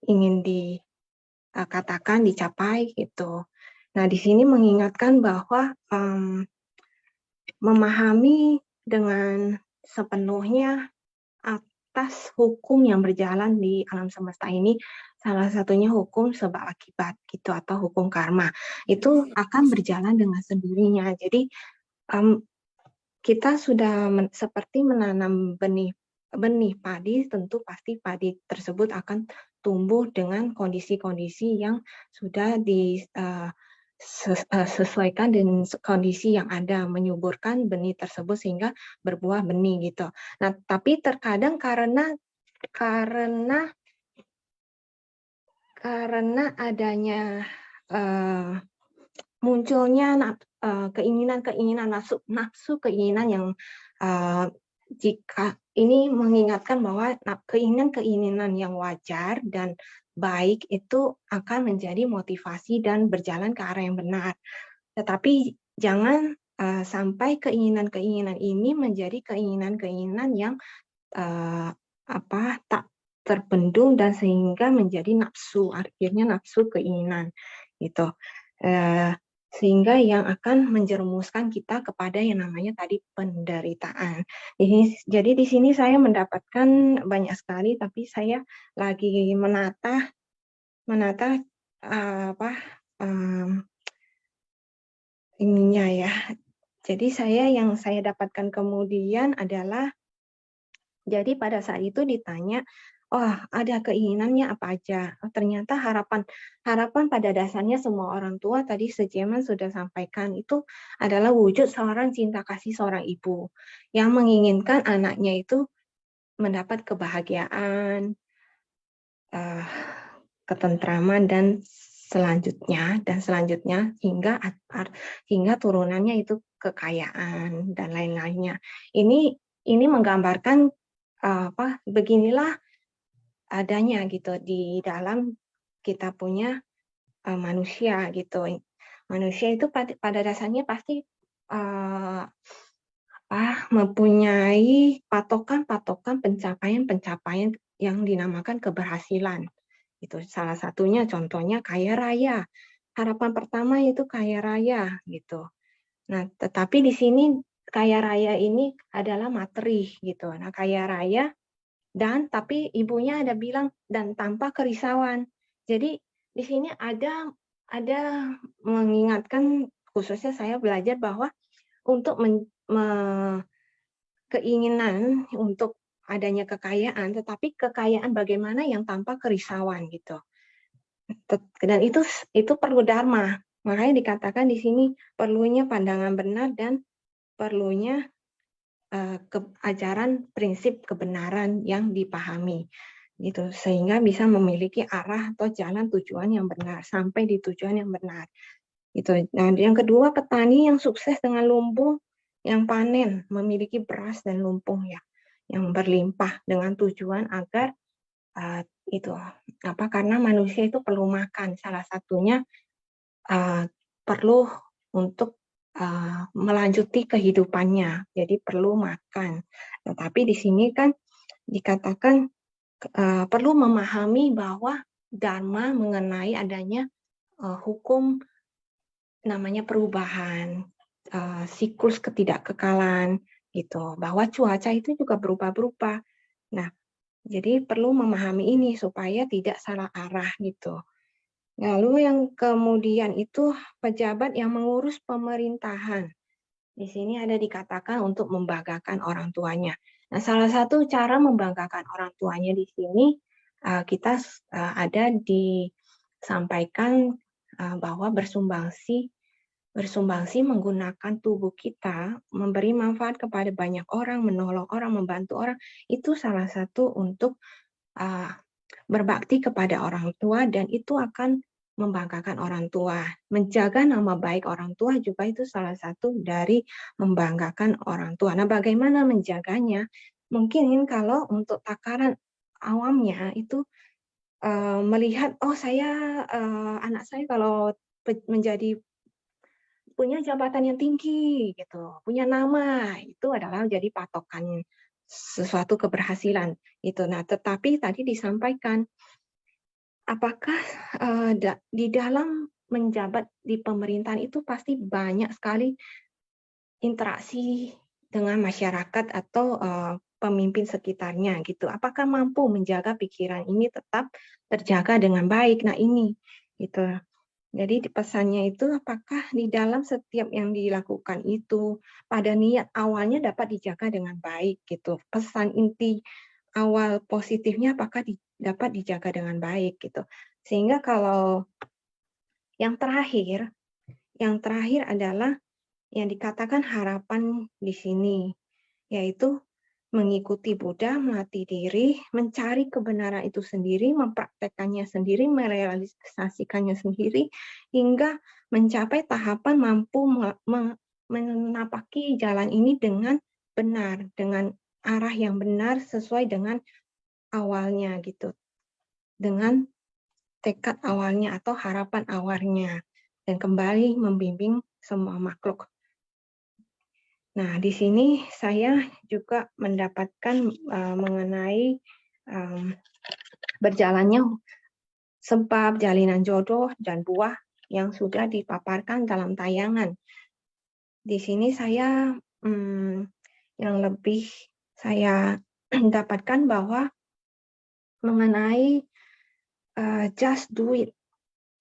ingin dikatakan, dicapai, gitu. Nah, di sini mengingatkan bahwa memahami dengan sepenuhnya atas hukum yang berjalan di alam semesta ini, salah satunya hukum sebab akibat gitu atau hukum karma. Itu akan berjalan dengan sendirinya. Jadi kita sudah seperti menanam benih padi, tentu pasti padi tersebut akan tumbuh dengan kondisi-kondisi yang sudah disesuaikan dengan kondisi yang ada, menyuburkan benih tersebut sehingga berbuah benih gitu. Nah, tapi terkadang karena adanya munculnya keinginan-keinginan, nafsu keinginan yang jika ini mengingatkan bahwa keinginan-keinginan yang wajar dan baik itu akan menjadi motivasi dan berjalan ke arah yang benar. Tetapi jangan sampai keinginan-keinginan ini menjadi keinginan-keinginan yang tak terbendung dan sehingga menjadi nafsu, akhirnya nafsu keinginan gitu. Sehingga yang akan menjerumuskan kita kepada yang namanya tadi penderitaan. Jadi di sini saya mendapatkan banyak sekali, tapi saya lagi menata ininya ya. Jadi yang saya dapatkan kemudian adalah, jadi pada saat itu ditanya, oh ada keinginannya apa aja? Oh, ternyata harapan pada dasarnya semua orang tua tadi Sejaman sudah sampaikan itu adalah wujud seorang cinta kasih seorang ibu yang menginginkan anaknya itu mendapat kebahagiaan, ketentraman dan selanjutnya hingga turunannya itu kekayaan dan lain-lainnya. Ini menggambarkan beginilah adanya gitu di dalam kita punya manusia gitu. Manusia itu pada dasarnya pasti mempunyai patokan-patokan pencapaian yang dinamakan keberhasilan. Itu salah satunya, contohnya kaya raya. Harapan pertama itu kaya raya gitu. Nah, tetapi di sini kaya raya ini adalah materi gitu. Nah, kaya raya tapi ibunya ada bilang dan tanpa kerisauan. Jadi di sini ada mengingatkan, khususnya saya belajar bahwa untuk keinginan untuk adanya kekayaan, tetapi kekayaan bagaimana yang tanpa kerisauan gitu. Dan itu perlu dharma. Makanya dikatakan di sini perlunya pandangan benar dan perlunya ajaran prinsip kebenaran yang dipahami gitu, sehingga bisa memiliki arah atau jalan tujuan yang benar sampai di tujuan yang benar gitu. Nah, yang kedua, petani yang sukses dengan lumbung yang panen, memiliki beras dan lumbung ya yang berlimpah dengan tujuan agar karena manusia itu perlu makan, salah satunya perlu untuk melanjuti kehidupannya, jadi perlu makan. Tetapi di sini kan dikatakan perlu memahami bahwa dharma mengenai adanya hukum namanya perubahan, siklus ketidakkekalan gitu, bahwa cuaca itu juga berubah-berubah. Nah, jadi perlu memahami ini supaya tidak salah arah gitu. Lalu yang kemudian itu pejabat yang mengurus pemerintahan. Di sini ada dikatakan untuk membanggakan orang tuanya. Nah, salah satu cara membanggakan orang tuanya di sini kita ada disampaikan bahwa bersumbangsi menggunakan tubuh kita, memberi manfaat kepada banyak orang, menolong orang, membantu orang, itu salah satu untuk berbakti kepada orang tua, dan itu akan membanggakan orang tua. Menjaga nama baik orang tua juga itu salah satu dari membanggakan orang tua. Nah, bagaimana menjaganya? Mungkin kalau untuk takaran awamnya itu melihat, oh anak saya kalau menjadi punya jabatan yang tinggi gitu, punya nama, itu adalah jadi patokan sesuatu keberhasilan itu. Nah, tetapi tadi disampaikan, apakah di dalam menjabat di pemerintahan itu pasti banyak sekali interaksi dengan masyarakat atau pemimpin sekitarnya gitu. Apakah mampu menjaga pikiran ini tetap terjaga dengan baik? Nah ini gitu. Jadi pesannya itu apakah di dalam setiap yang dilakukan itu pada niat awalnya dapat dijaga dengan baik gitu. Pesan inti awal positifnya apakah dapat dijaga dengan baik gitu. Sehingga kalau yang terakhir adalah yang dikatakan harapan di sini, yaitu mengikuti Buddha, melatih diri, mencari kebenaran itu sendiri, mempraktekannya sendiri, merealisasikannya sendiri, hingga mencapai tahapan mampu menapaki jalan ini dengan benar, dengan arah yang benar sesuai dengan awalnya gitu, dengan tekad awalnya atau harapan awalnya, dan kembali membimbing semua makhluk. Nah, di sini saya juga mendapatkan mengenai berjalannya sebab, jalinan jodoh, dan buah yang sudah dipaparkan dalam tayangan. Di sini saya yang lebih saya dapatkan bahwa mengenai just do it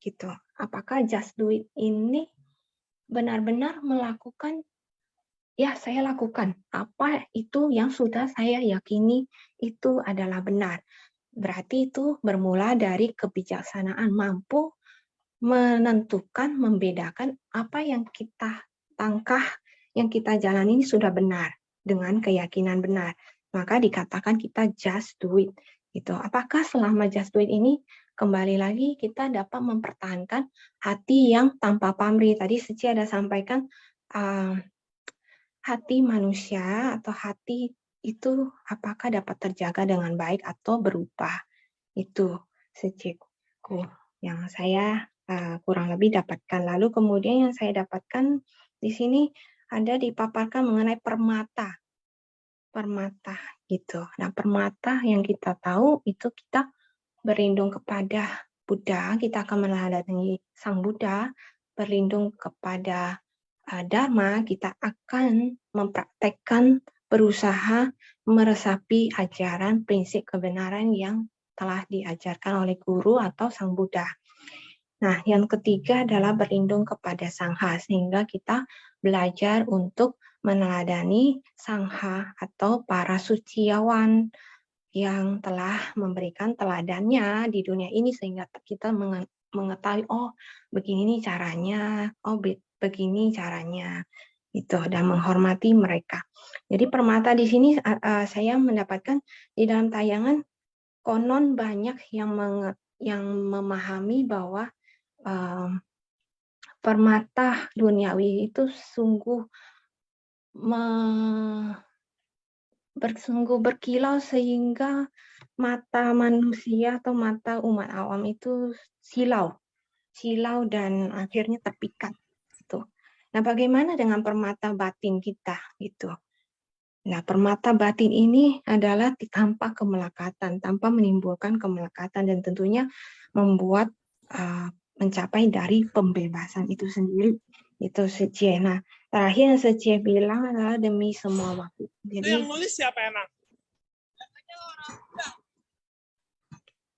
gitu. Apakah just do it ini benar-benar melakukan, ya saya lakukan apa itu yang sudah saya yakini itu adalah benar. Berarti itu bermula dari kebijaksanaan, mampu menentukan, membedakan apa yang kita langkah, yang kita jalani ini sudah benar dengan keyakinan benar. Maka dikatakan kita just do it. Gitu. Apakah selama just do it ini kembali lagi kita dapat mempertahankan hati yang tanpa pamrih. Tadi Seci ada sampaikan hati manusia atau hati itu apakah dapat terjaga dengan baik atau berubah. Itu Seciku yang saya kurang lebih dapatkan. Lalu kemudian yang saya dapatkan di sini ada dipaparkan mengenai permata. Permata gitu. Nah, permata yang kita tahu itu kita berlindung kepada Buddha, kita akan meneladani Sang Buddha, berlindung kepada Dharma, kita akan mempraktekkan, berusaha meresapi ajaran prinsip kebenaran yang telah diajarkan oleh guru atau Sang Buddha. Nah, yang ketiga adalah berlindung kepada Sangha, sehingga kita belajar untuk meneladani Sangha atau para suciawan yang telah memberikan teladannya di dunia ini, sehingga kita mengetahui, oh begini caranya, oh begini caranya, itu, dan menghormati mereka. Jadi permata di sini saya mendapatkan di dalam tayangan konon banyak yang memahami bahwa permata duniawi itu sungguh berkilau sehingga mata manusia atau mata umat awam itu silau dan akhirnya terpikat gitu. Nah, bagaimana dengan permata batin kita gitu? Nah, permata batin ini adalah tanpa kemelekatan, tanpa menimbulkan kemelekatan, dan tentunya membuat mencapai dari pembebasan itu sendiri. Itu Secie. Nah, terakhir yang Secie bilang adalah demi semua waktu. Jadi, yang nulis siapa enak?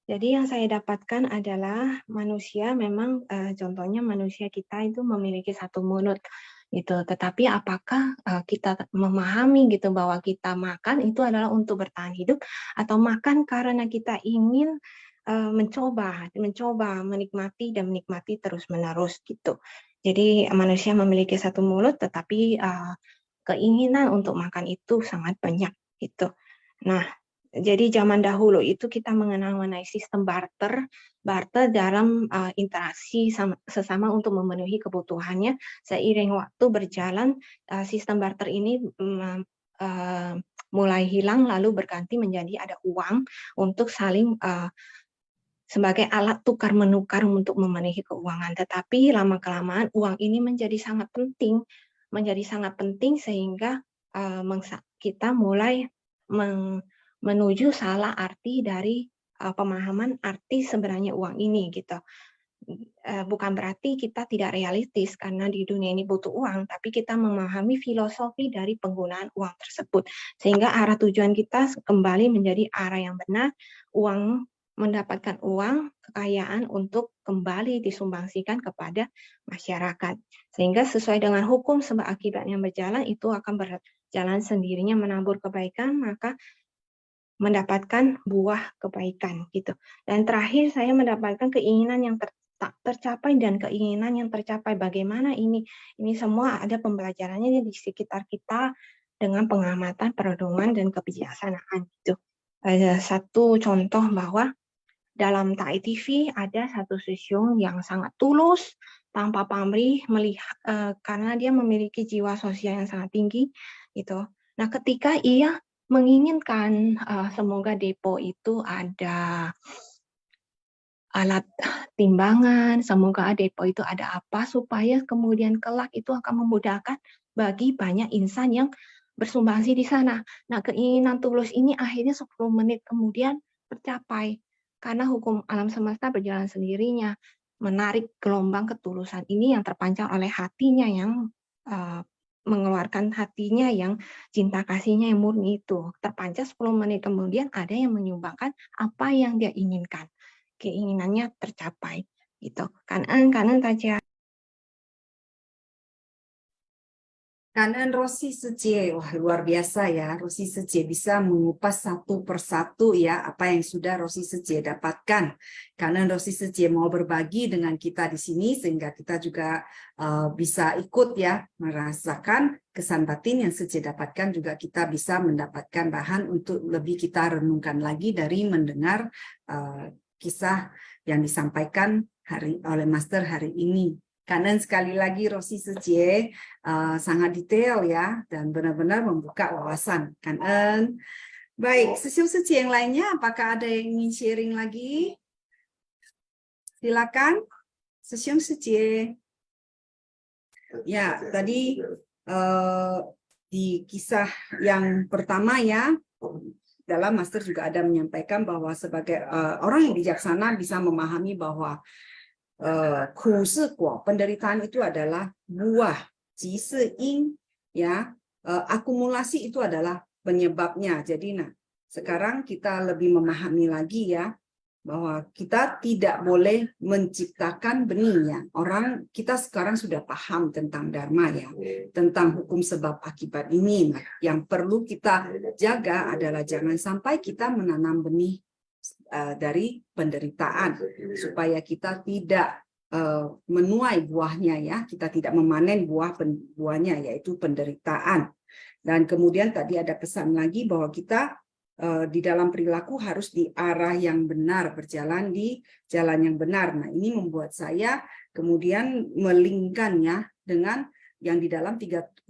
Jadi yang saya dapatkan adalah manusia memang contohnya manusia kita itu memiliki satu mulut gitu. Tetapi apakah kita memahami gitu bahwa kita makan itu adalah untuk bertahan hidup, atau makan karena kita ingin mencoba menikmati dan menikmati terus-menerus gitu. Jadi manusia memiliki satu mulut, tetapi keinginan untuk makan itu sangat banyak gitu. Nah, jadi zaman dahulu itu kita mengenal mengenai sistem barter dalam interaksi sesama untuk memenuhi kebutuhannya. Seiring waktu berjalan, sistem barter ini mulai hilang, lalu berganti menjadi ada uang untuk saling sebagai alat tukar-menukar untuk memenuhi keuangan. Tetapi lama-kelamaan uang ini menjadi sangat penting sehingga kita mulai menuju salah arti dari pemahaman arti sebenarnya uang ini gitu. bukan berarti kita tidak realistis karena di dunia ini butuh uang, tapi kita memahami filosofi dari penggunaan uang tersebut. Sehingga arah tujuan kita kembali menjadi arah yang benar, mendapatkan uang, kekayaan untuk kembali disumbangsikan kepada masyarakat. Sehingga sesuai dengan hukum sebab akibat yang berjalan itu akan berjalan sendirinya menabur kebaikan, maka mendapatkan buah kebaikan gitu. Dan terakhir saya mendapatkan keinginan yang tercapai dan keinginan yang tercapai. Bagaimana ini semua ada pembelajarannya di sekitar kita dengan pengamatan, perenungan dan kebijaksanaan gitu. Ada satu contoh bahwa dalam Tai TV ada satu sesiung yang sangat tulus tanpa pamrih melihat karena dia memiliki jiwa sosial yang sangat tinggi gitu. Nah, ketika ia menginginkan semoga depo itu ada alat timbangan, semoga depo itu ada apa supaya kemudian kelak itu akan memudahkan bagi banyak insan yang bersumbangsi di sana. Nah, keinginan tulus ini akhirnya 10 menit kemudian tercapai karena hukum alam semesta berjalan sendirinya, menarik gelombang ketulusan ini yang terpancar oleh hatinya yang mengeluarkan hatinya yang cinta kasihnya yang murni itu. Terpancar 10 menit kemudian ada yang menyumbangkan apa yang dia inginkan. Keinginannya tercapai gitu. Kanan Taja. Kanan Rosi Secie, wah luar biasa ya, Rosi Secie bisa mengupas satu persatu ya apa yang sudah Rosi Secie dapatkan. Kanan Rosi Secie mau berbagi dengan kita di sini sehingga kita juga bisa ikut ya merasakan kesan batin yang Secie dapatkan, juga kita bisa mendapatkan bahan untuk lebih kita renungkan lagi dari mendengar kisah yang disampaikan oleh Master hari ini. Kanan sekali lagi Rosi Secie sangat detail ya dan benar-benar membuka wawasan. Kanan. Baik, sesiung Secie yang lainnya apakah ada yang ingin sharing lagi? Silakan. Sesiung Secie. Ya, tadi di kisah yang pertama ya, dalam Master juga ada menyampaikan bahwa sebagai orang yang bijaksana bisa memahami bahwa penderitaan itu adalah buah, ya, akumulasi itu adalah penyebabnya. Jadi sekarang kita lebih memahami lagi ya bahwa kita tidak boleh menciptakan benih ya. Kita sekarang sudah paham tentang dharma ya, tentang hukum sebab akibat ini. Yang perlu kita jaga adalah jangan sampai kita menanam benih dari penderitaan, supaya kita tidak menuai buahnya ya, kita tidak memanen buahnya yaitu penderitaan. Dan kemudian tadi ada pesan lagi bahwa kita di dalam perilaku harus di arah yang benar, berjalan di jalan yang benar. Nah, ini membuat saya kemudian melingkan ya dengan yang di dalam 37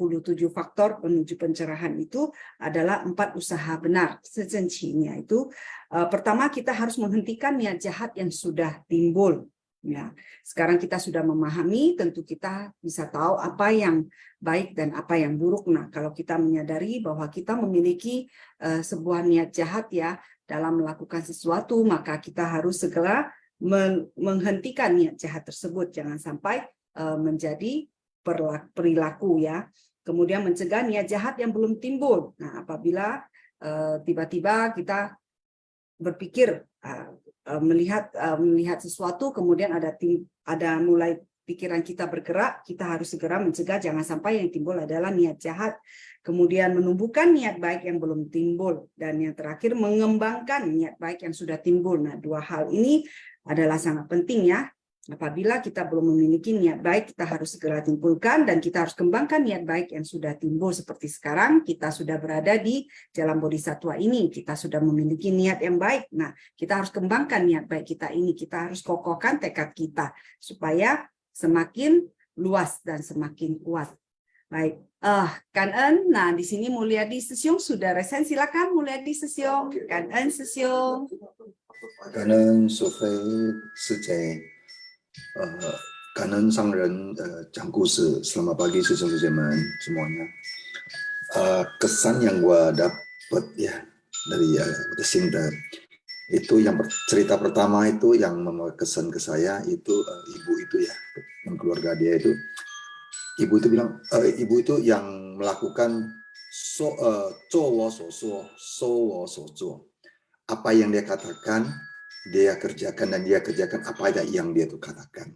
faktor menuju pencerahan itu adalah 4 usaha benar. Sejencinya itu pertama kita harus menghentikan niat jahat yang sudah timbul. Ya, sekarang kita sudah memahami, tentu kita bisa tahu apa yang baik dan apa yang buruk. Nah, kalau kita menyadari bahwa kita memiliki sebuah niat jahat ya dalam melakukan sesuatu, maka kita harus segera menghentikan niat jahat tersebut. Jangan sampai menjadi perilaku ya. Kemudian mencegah niat jahat yang belum timbul. Nah, apabila tiba-tiba kita berpikir melihat sesuatu, kemudian ada mulai pikiran kita bergerak, kita harus segera mencegah jangan sampai yang timbul adalah niat jahat. Kemudian menumbuhkan niat baik yang belum timbul, dan yang terakhir mengembangkan niat baik yang sudah timbul. Nah, 2 hal ini adalah sangat penting ya. Apabila kita belum memiliki niat baik, kita harus segera timbulkan dan kita harus kembangkan niat baik yang sudah timbul. Seperti sekarang kita sudah berada di jalan bodhisattva ini, kita sudah memiliki niat yang baik. Nah, kita harus kembangkan niat baik kita ini, kita harus kokohkan tekad kita supaya semakin luas dan semakin kuat. Baik, Kan-en, nah di sini Mulyadi Sesiung sudah resen, silakan Mulyadi Sesiung, Kan-en Sesiung. Kan-en Sufei Sejai. 感恩上人讲故事. Selamat pagi sesiung-sesiung semuanya. Kesan yang gua dapat ya dari我的心得 Itu yang cerita pertama itu yang kesan ke saya itu ibu itu ya, yang keluarga dia itu, ibu itu bilang, ibu itu yang melakukan apa yang dia katakan dia kerjakan, dan dia kerjakan apa aja yang dia tuh katakan.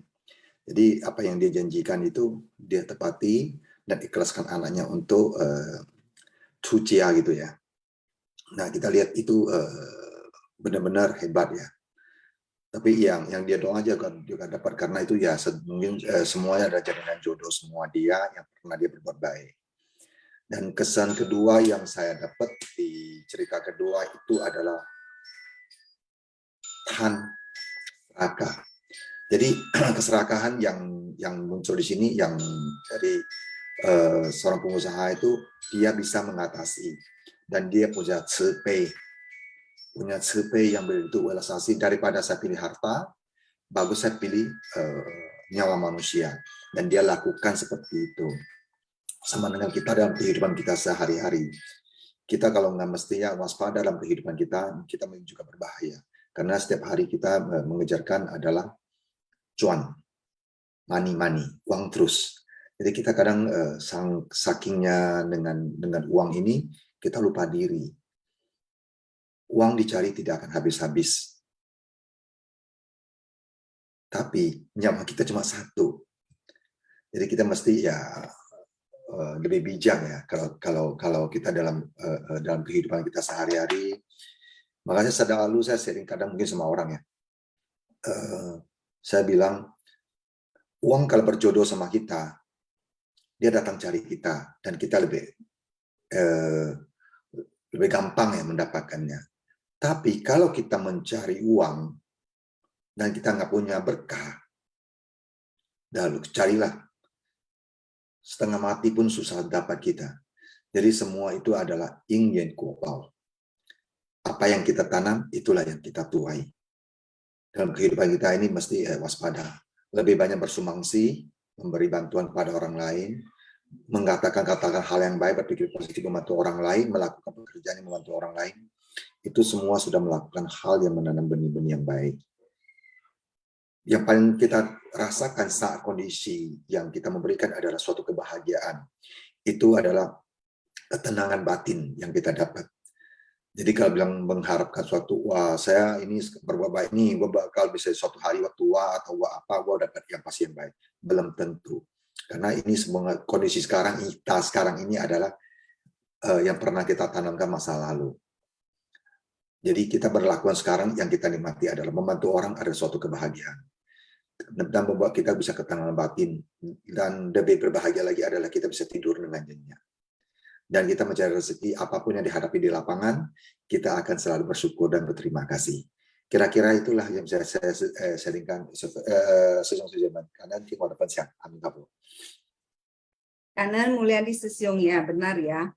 Jadi apa yang dia janjikan itu dia tepati dan ikhlaskan anaknya untuk Cucia gitu ya. Nah kita lihat itu benar-benar hebat ya. Tapi yang dia doa aja kan juga dapat, karena itu ya mungkin semuanya ada jaminan jodoh semua dia yang pernah dia berbuat baik. Dan kesan kedua yang saya dapat di cerita kedua itu adalah tahan serakah. Jadi keserakahan yang muncul di sini yang dari seorang pengusaha itu dia bisa mengatasi, dan dia punya cepei yang begitu welas asih. Daripada saya pilih harta, bagus saya pilih nyawa manusia, dan dia lakukan seperti itu. Sama dengan kita dalam kehidupan kita sehari-hari, kita kalau nggak mestinya waspada dalam kehidupan kita juga berbahaya, karena setiap hari kita mengejarkan adalah cuan, money, uang terus. Jadi kita kadang sakingnya dengan uang ini, kita lupa diri. Uang dicari tidak akan habis-habis. Tapi nyawa kita cuma satu. Jadi kita mesti ya lebih bijak ya kalau kita dalam kehidupan kita sehari-hari. Makanya selalu saya sering kadang mungkin sama orang ya. Saya bilang, uang kalau berjodoh sama kita, dia datang cari kita, dan kita lebih gampang ya mendapatkannya. Tapi kalau kita mencari uang dan kita nggak punya berkah, lalu carilah, setengah mati pun susah dapat kita. Jadi semua itu adalah ingin kuopao. Apa yang kita tanam, itulah yang kita tuai. Dalam kehidupan kita ini mesti waspada. Lebih banyak bersumbangsi, memberi bantuan kepada orang lain, mengatakan hal yang baik, berpikir positif, membantu orang lain, melakukan pekerjaan yang membantu orang lain. Itu semua sudah melakukan hal yang menanam benih-benih yang baik. Yang paling kita rasakan saat kondisi yang kita memberikan adalah suatu kebahagiaan. Itu adalah ketenangan batin yang kita dapat. Jadi kalau bilang mengharapkan suatu, wah saya ini berbuat baik ini, gue bakal bisa suatu hari waktu tua atau apa, gue dapat yang pasti yang baik. Belum tentu. Karena ini semua kondisi sekarang ini adalah yang pernah kita tanamkan masa lalu. Jadi kita berlakuan sekarang yang kita nikmati adalah membantu orang, ada suatu kebahagiaan. Dan membuat kita bisa ketenangan batin. Dan lebih berbahagia lagi adalah kita bisa tidur dengan nyenyak. Dan kita mencari rezeki, apapun yang dihadapi di lapangan, kita akan selalu bersyukur dan berterima kasih. Kira-kira itulah yang saya sharingkan karena kita mau depan siang. Amin. Kanan mulia di Sesyong ya, benar ya.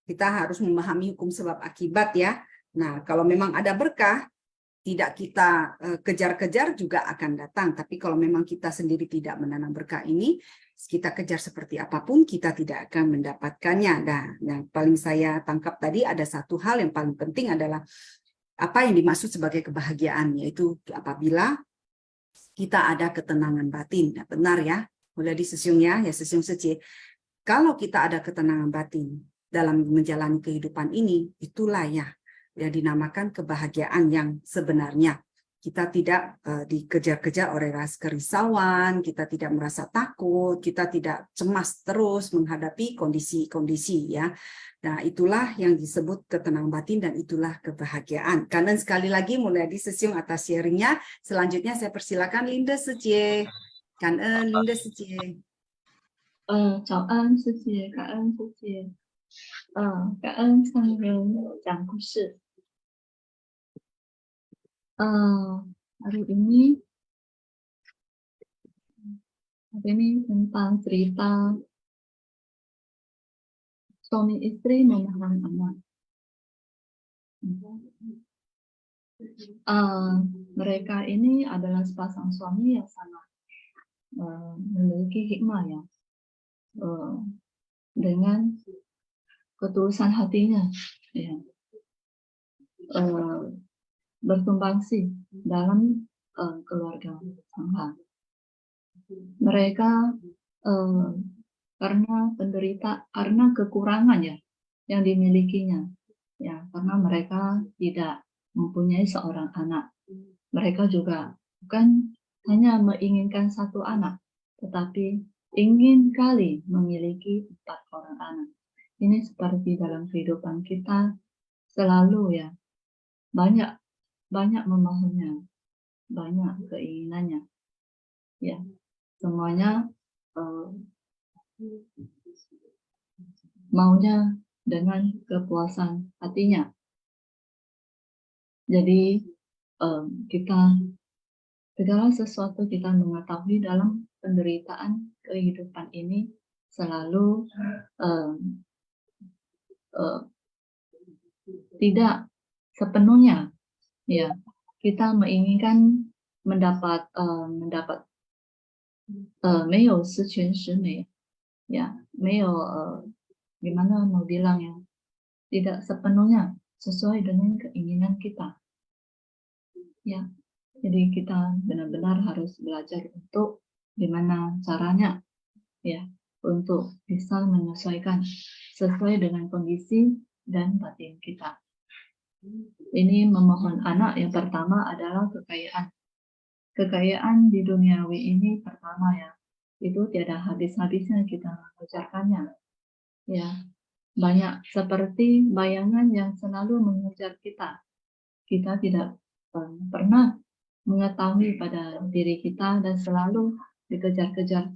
Kita harus memahami hukum sebab akibat ya. Nah, kalau memang ada berkah, tidak kita kejar-kejar juga akan datang. Tapi kalau memang kita sendiri tidak menanam berkah ini, kita kejar seperti apapun, kita tidak akan mendapatkannya. Nah, yang paling saya tangkap tadi ada satu hal yang paling penting adalah apa yang dimaksud sebagai kebahagiaan, yaitu apabila kita ada ketenangan batin. Nah, benar ya, mulai di Sesyong ya Sesyong Sece. Kalau kita ada ketenangan batin dalam menjalani kehidupan ini, itulah ya yang dinamakan kebahagiaan yang sebenarnya. Kita tidak dikejar-kejar oleh rasa kerisauan, kita tidak merasa takut, kita tidak cemas terus menghadapi kondisi-kondisi ya. Nah, itulah yang disebut ketenangan batin dan itulah kebahagiaan. Karena sekali lagi mulai di Sesyong atas sharingnya. Selanjutnya saya persilakan Linda Secie. Cảm ơn Linda Secie. 早安，师姐，感恩师姐，感恩上人讲故事。Hari ini tentang cerita suami istri menahan anak. Mereka ini adalah sepasang suami yang sangat memiliki hikmah ya, dengan ketulusan hatinya. Ya. bersumbangsi dalam keluarga Sangha. Mereka karena kekurangan ya yang dimilikinya, ya karena mereka tidak mempunyai seorang anak. Mereka juga bukan hanya menginginkan satu anak, tetapi ingin kali memiliki 4 orang anak. Ini seperti dalam kehidupan kita selalu ya banyak memohonnya, banyak keinginannya, ya semuanya maunya dengan kepuasan hatinya. Jadi kita segala sesuatu kita mengetahui dalam penderitaan kehidupan ini selalu tidak sepenuhnya ya kita menginginkan mendapat 没有十全十美 ya 没有 gimana mau bilang ya tidak sepenuhnya sesuai dengan keinginan kita ya. Jadi kita benar-benar harus belajar untuk gimana caranya ya untuk bisa menyesuaikan sesuai dengan kondisi dan batin kita. Ini memohon anak yang pertama adalah kekayaan. Kekayaan di duniawi ini pertama ya, itu tiada habis-habisnya kita mengejarkannya. Ya, banyak seperti bayangan yang selalu mengejar kita. Kita tidak pernah mengetahui pada diri kita dan selalu dikejar-kejar,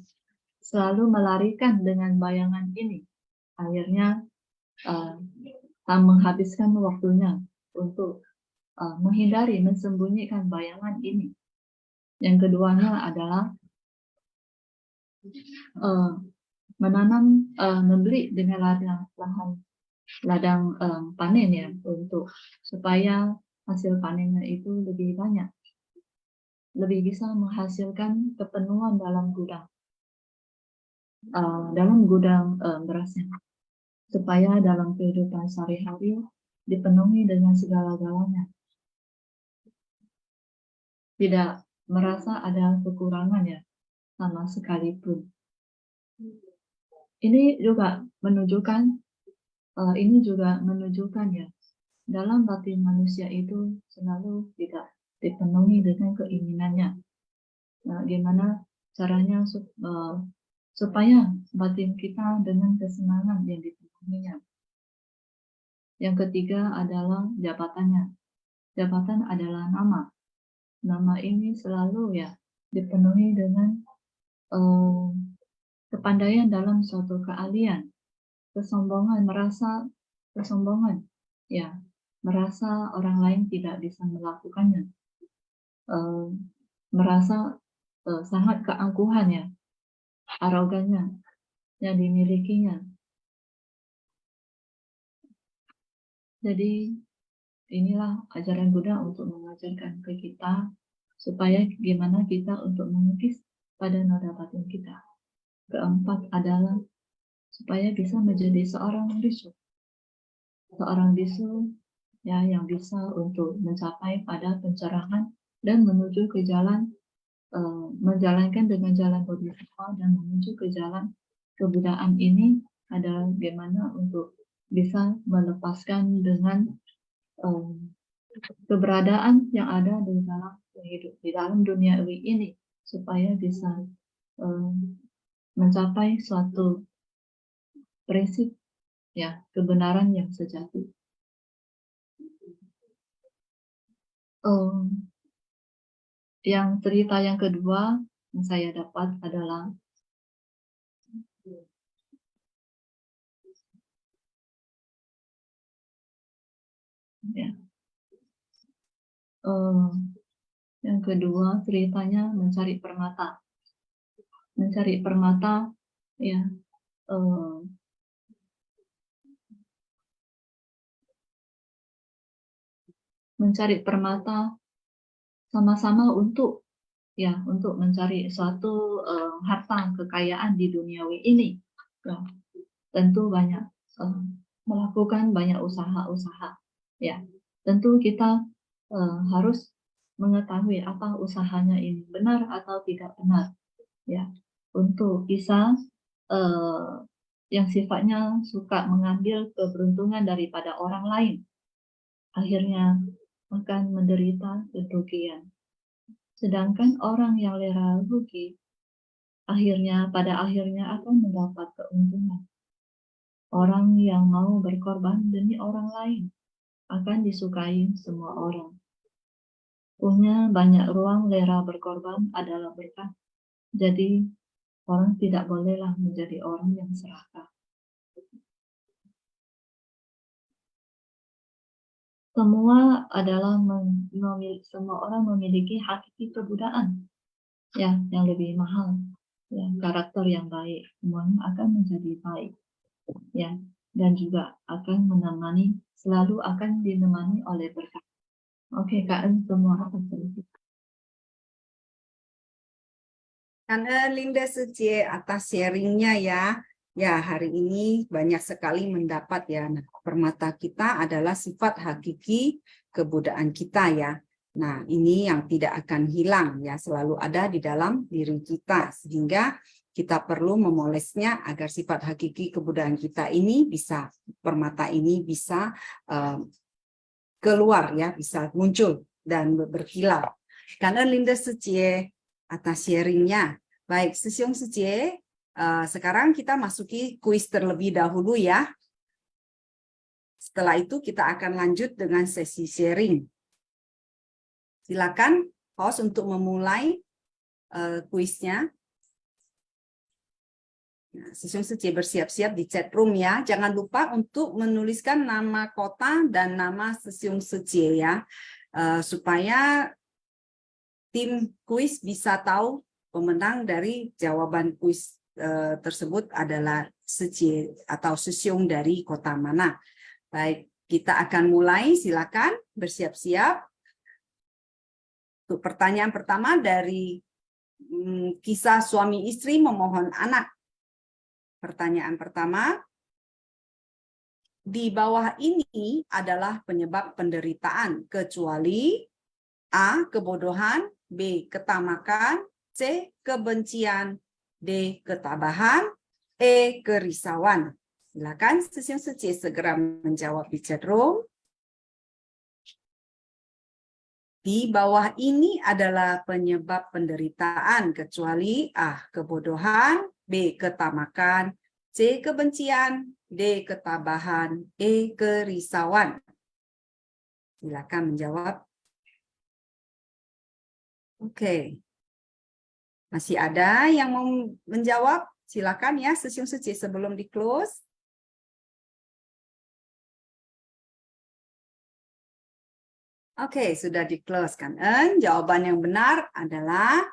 selalu melarikan dengan bayangan ini. Akhirnya menghabiskan waktunya untuk menghindari, mensembunyikan bayangan ini. Yang keduanya adalah membeli dengan ladang panen ya untuk supaya hasil panennya itu lebih banyak, lebih bisa menghasilkan kepenuhan dalam gudang berasnya, supaya dalam kehidupan sehari-hari dipenuhi dengan segala-galanya, tidak merasa ada kekurangan ya sama sekalipun. Ini juga menunjukkan ya dalam batin manusia itu selalu tidak dipenuhi dengan keinginannya. Nah, gimana caranya supaya batin kita dengan kesenangan yang dipenuhinya. Yang ketiga adalah jabatannya. Jabatan adalah nama. Nama ini selalu ya dipenuhi dengan kepandaian dalam suatu keahlian, kesombongan, merasa kesombongan, ya, merasa orang lain tidak bisa melakukannya, merasa sangat keangkuhan ya, arogannya yang dimilikinya. Jadi inilah ajaran Buddha untuk mengajarkan ke kita supaya gimana kita untuk mengukis pada noda batin kita. Keempat adalah supaya bisa menjadi seorang bisu. Seorang bisu ya yang bisa untuk mencapai pada pencerahan dan menuju ke jalan menjalankan dengan jalan bodhisattva dan menuju ke jalan kebudayaan ini adalah bagaimana untuk bisa melepaskan dengan keberadaan yang ada di dalam dunia ini supaya bisa mencapai suatu prinsip ya kebenaran yang sejati. Yang cerita yang kedua yang saya dapat adalah ya, yang kedua ceritanya mencari permata. Mencari permata ya mencari permata sama-sama untuk mencari suatu harta kekayaan di duniawi ini ya, tentu banyak melakukan banyak usaha-usaha ya, tentu kita harus mengetahui apa usahanya ini benar atau tidak benar. Ya, untuk kisah yang sifatnya suka mengambil keberuntungan daripada orang lain, akhirnya akan menderita kerugian. Sedangkan orang yang rela rugi, pada akhirnya akan mendapat keuntungan. Orang yang mau berkorban demi orang lain akan disukai semua orang. Punya banyak ruang rela berkorban adalah berkah. Jadi orang tidak bolehlah menjadi orang yang serakah. Semua orang memiliki hakiki kebudayaan, ya, yang lebih mahal, ya, karakter yang baik, semuanya akan menjadi baik, ya, dan juga akan selalu akan dinemani oleh berkat. Oke, Kak En, semua akan selesai. Kak En, Linda Suci atas sharingnya ya. Ya, hari ini banyak sekali mendapat ya. Nah, permata kita adalah sifat hakiki kebudayaan kita ya. Nah, ini yang tidak akan hilang ya, selalu ada di dalam diri kita. Sehingga kita perlu memolesnya agar sifat hakiki kebudayaan kita ini bisa, permata ini bisa keluar ya, bisa muncul dan berkilau. Karena Linda Suci atas sharingnya. Baik, Sisyong Suci, sekarang kita masuki kuis terlebih dahulu ya. Setelah itu kita akan lanjut dengan sesi sharing. Silakan host untuk memulai kuisnya. Nah, Sisyong Suci bersiap-siap di chat room ya. Jangan lupa untuk menuliskan nama kota dan nama Sisyong Suci ya. Supaya tim kuis bisa tahu pemenang dari jawaban kuis tersebut adalah Suci atau Sisyong dari kota mana. Baik, kita akan mulai. Silakan bersiap-siap. Untuk pertanyaan pertama dari kisah suami istri memohon anak. Pertanyaan pertama, di bawah ini adalah penyebab penderitaan kecuali A. Kebodohan, B. Ketamakan, C. Kebencian, D. Ketabahan, E. Kerisauan. Silakan Sisyong Suci segera menjawab di chat room. Di bawah ini adalah penyebab penderitaan kecuali A. Kebodohan, B. Ketamakan, C. Kebencian, D. Ketabahan, E. Kerisauan. Silakan menjawab. Oke. Masih ada yang mau menjawab? Silakan ya, Sisyong Suci sebelum di-close. Oke, sudah di-close kan? Jawaban yang benar adalah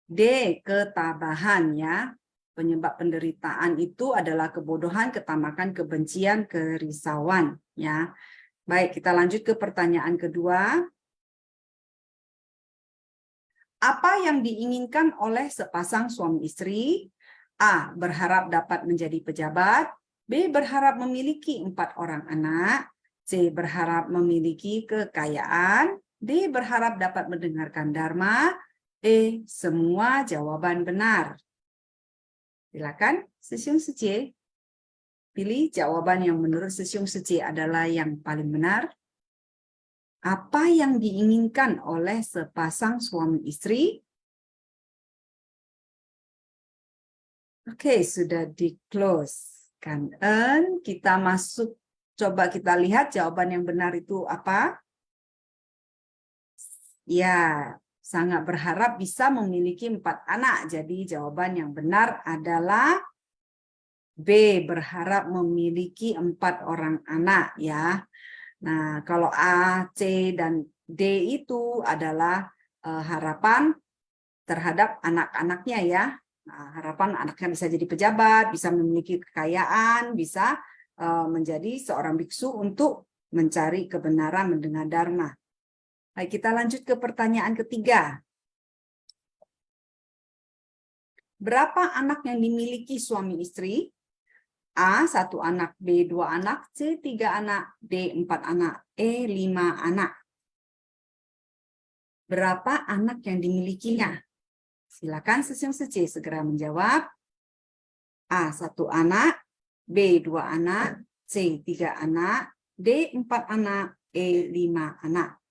D. Ketabahan ya. Penyebab penderitaan itu adalah kebodohan, ketamakan, kebencian, kerisauan ya. Baik, kita lanjut ke pertanyaan kedua. Apa yang diinginkan oleh sepasang suami istri? A. Berharap dapat menjadi pejabat. B. Berharap memiliki 4 orang anak. C. Berharap memiliki kekayaan. D. Berharap dapat mendengarkan dharma. E. Semua jawaban benar. Silakan, Sisyong Suci. Pilih jawaban yang menurut Sisyong Suci adalah yang paling benar. Apa yang diinginkan oleh sepasang suami istri? Oke, sudah di-close. Kan, kita masuk, coba kita lihat jawaban yang benar itu apa? Ya, sangat berharap bisa memiliki 4 anak. Jadi jawaban yang benar adalah B, berharap memiliki 4 orang anak ya. Nah, kalau A, C, dan D itu adalah harapan terhadap anak-anaknya ya. Nah, harapan anaknya bisa jadi pejabat, bisa memiliki kekayaan, bisa menjadi seorang biksu untuk mencari kebenaran mendengar dharma. Baik, kita lanjut ke pertanyaan ketiga. Berapa anak yang dimiliki suami istri? A 1 anak, B 2 anak, C 3 anak, D 4 anak, E 5 anak. Berapa anak yang dimilikinya? Silakan Sesyong Sece segera menjawab. A 1 anak, B 2 anak, C 3 anak, D 4 anak, E 5 anak.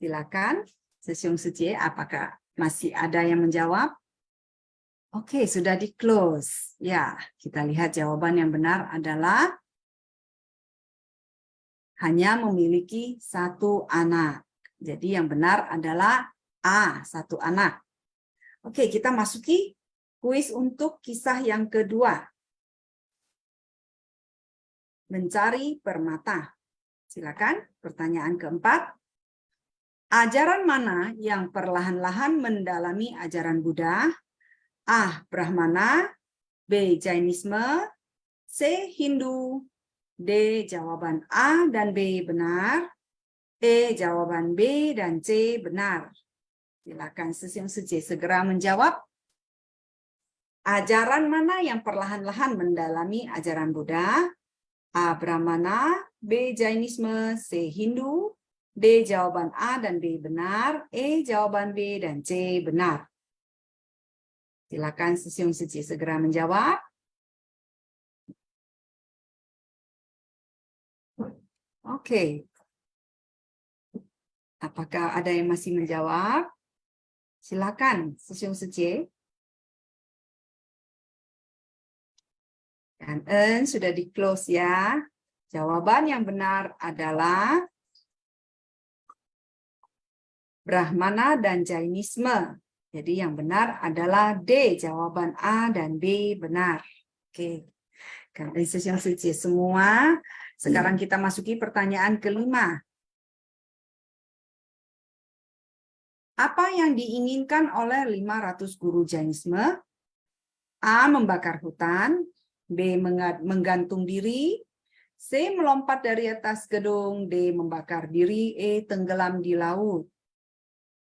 Silakan Sesyong Sece, apakah masih ada yang menjawab? Oke, sudah di close. Ya, kita lihat jawaban yang benar adalah hanya memiliki 1 anak. Jadi yang benar adalah A, 1 anak. Oke, kita masuki kuis untuk kisah yang kedua. Mencari permata. Silakan, pertanyaan keempat. Ajaran mana yang perlahan-lahan mendalami ajaran Buddha? A. Brahmana, B. Jainisme, C. Hindu, D. Jawaban A dan B benar, E. Jawaban B dan C benar. Silakan Sesyong Sece segera menjawab. Ajaran mana yang perlahan-lahan mendalami ajaran Buddha? A. Brahmana, B. Jainisme, C. Hindu, D. Jawaban A dan B benar, E. Jawaban B dan C benar. Silakan Sesyong Sece segera menjawab. Oke. Apakah ada yang masih menjawab? Silakan Sesyong Sece. Dan sudah di close ya. Jawaban yang benar adalah Brahmana dan Jainisme. Jadi yang benar adalah D, jawaban A dan B benar. Oke. Dari Sesyong Sece semua. Sekarang kita masuki pertanyaan kelima. Apa yang diinginkan oleh 500 guru Jainisme? A. Membakar hutan, B. Menggantung diri, C. Melompat dari atas gedung, D. Membakar diri, E. Tenggelam di laut.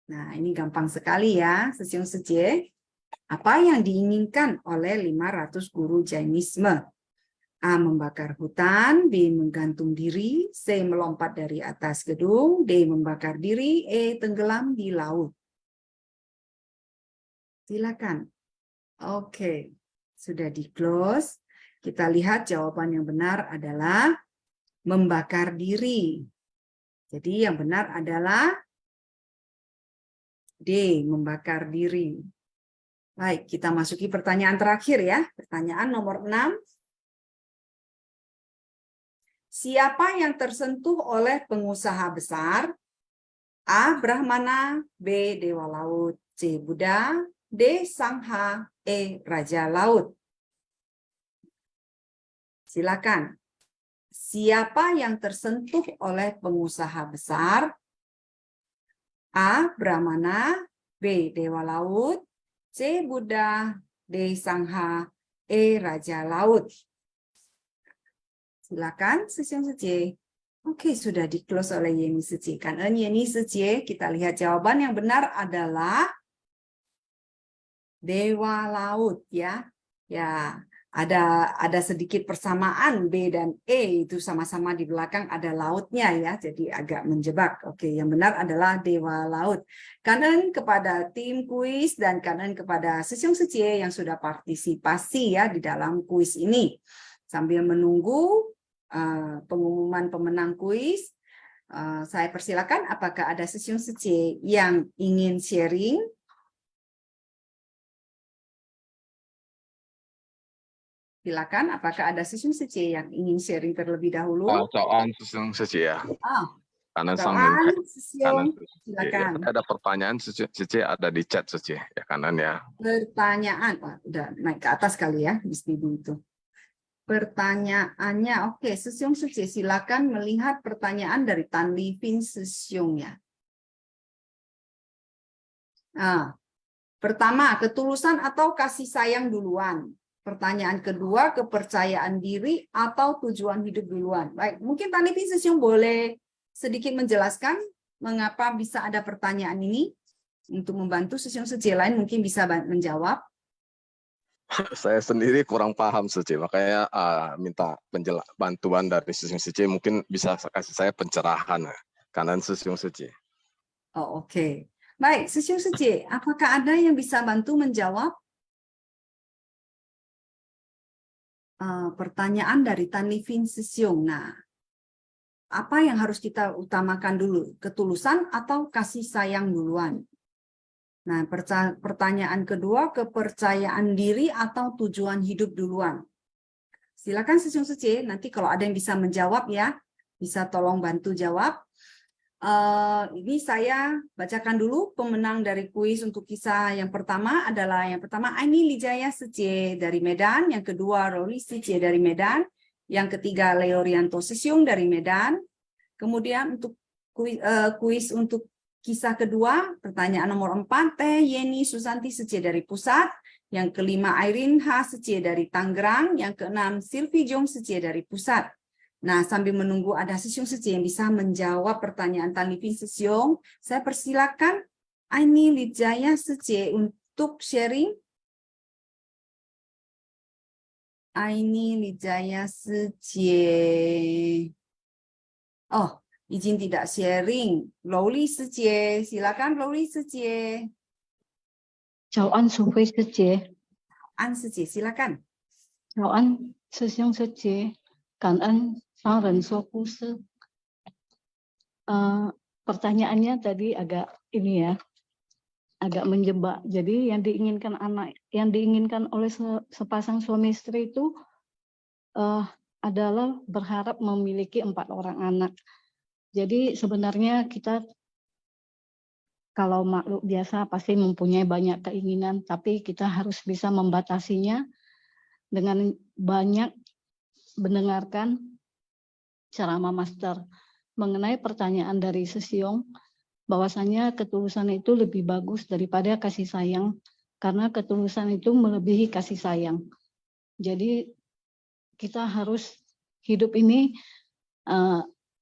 Nah, ini gampang sekali ya, Sesyong Sece. Apa yang diinginkan oleh 500 guru Jainisme? A. Membakar hutan, B. Menggantung diri, C. Melompat dari atas gedung, D. Membakar diri, E. Tenggelam di laut. Silakan. Oke, sudah di close. Kita lihat jawaban yang benar adalah membakar diri. Jadi yang benar adalah D, membakar diri. Baik, kita masuki pertanyaan terakhir ya. Pertanyaan nomor 6. Siapa yang tersentuh oleh pengusaha besar? A. Brahmana, B. Dewa Laut, C. Buddha, D. Sangha, E. Raja Laut. Silakan. Siapa yang tersentuh oleh pengusaha besar? A. Brahmana, B. Dewa Laut, C. Buddha, D. Sangha, E. Raja Laut. Silakan Sesyong Sece. Oke, sudah di close oleh Yeni Sece. Karena Yeni Sece, kita lihat jawaban yang benar adalah Dewa Laut ya. Ya, ada sedikit persamaan B dan E, itu sama-sama di belakang ada lautnya ya, jadi agak menjebak. Oke, yang benar adalah Dewa Laut. Kanan kepada tim kuis dan kanan kepada Sesyong Sece yang sudah partisipasi ya di dalam kuis ini. Sambil menunggu pengumuman pemenang kuis, saya persilakan apakah ada Sesyong Sece yang ingin sharing? Silakan, apakah ada Sesyong Sece yang ingin sharing terlebih dahulu? Soalan Sesyong Sece ya. Kanan Soalan Sesyong, silakan. Ya, ada pertanyaan Sece ada di chat Sece ya kanan ya. Pertanyaan, udah naik ke atas kali ya, mesti itu. Pertanyaannya, oke, Sesyong Sece silakan melihat pertanyaan dari Tan Livin Sesyong ya. Pertama, ketulusan atau kasih sayang duluan. Pertanyaan kedua, kepercayaan diri atau tujuan hidup duluan. Baik, mungkin Tan Livin Sesyong boleh sedikit menjelaskan mengapa bisa ada pertanyaan ini untuk membantu Sesyong Sece lain mungkin bisa menjawab. Saya sendiri kurang paham Sece, makanya minta bantuan dari Sisyong Sece, mungkin bisa kasih saya pencerahan kanan Sisyong Sece. Oh, oke. Baik, Sisyong Sece, apakah ada yang bisa bantu menjawab pertanyaan dari Tan Livin Sisyong? Nah, apa yang harus kita utamakan dulu? Ketulusan atau kasih sayang duluan? Nah, pertanyaan kedua, kepercayaan diri atau tujuan hidup duluan? Silakan Sisyong Sece, nanti kalau ada yang bisa menjawab ya, bisa tolong bantu jawab. Ini saya bacakan dulu pemenang dari kuis untuk kisah yang pertama adalah Aini Lijaya Sece dari Medan, yang kedua Roli Sece dari Medan, yang ketiga Leo Rianto Sisyong dari Medan. Kemudian untuk kuis untuk kisah kedua, pertanyaan nomor 4, Teh Yeni Susanti Sece dari Pusat, yang kelima Irene H. Sece dari Tangerang, yang keenam Silvi Jong Sece dari Pusat. Nah, sambil menunggu ada Sisyong Sece yang bisa menjawab pertanyaan Tan Livin Sisyong, saya persilakan Aini Lijaya Sece untuk sharing. Aini Lijaya Sece. Oh, izin tidak sharing. Lowly Sece, silakan Lowly Sece. Chào anh Sophie Sece. An Sece, silakan. Chào anh Sư Siong Sece. Cảm ơn sang Ren So Ku Sư. Pertanyaannya tadi agak ini ya, agak menjebak. Jadi yang diinginkan oleh sepasang suami istri itu adalah berharap memiliki 4 orang anak. Jadi sebenarnya kita kalau makhluk biasa pasti mempunyai banyak keinginan, tapi kita harus bisa membatasinya dengan banyak mendengarkan ceramah master. Mengenai pertanyaan dari Sisyong, bahwasanya ketulusan itu lebih bagus daripada kasih sayang, karena ketulusan itu melebihi kasih sayang. Jadi kita harus hidup ini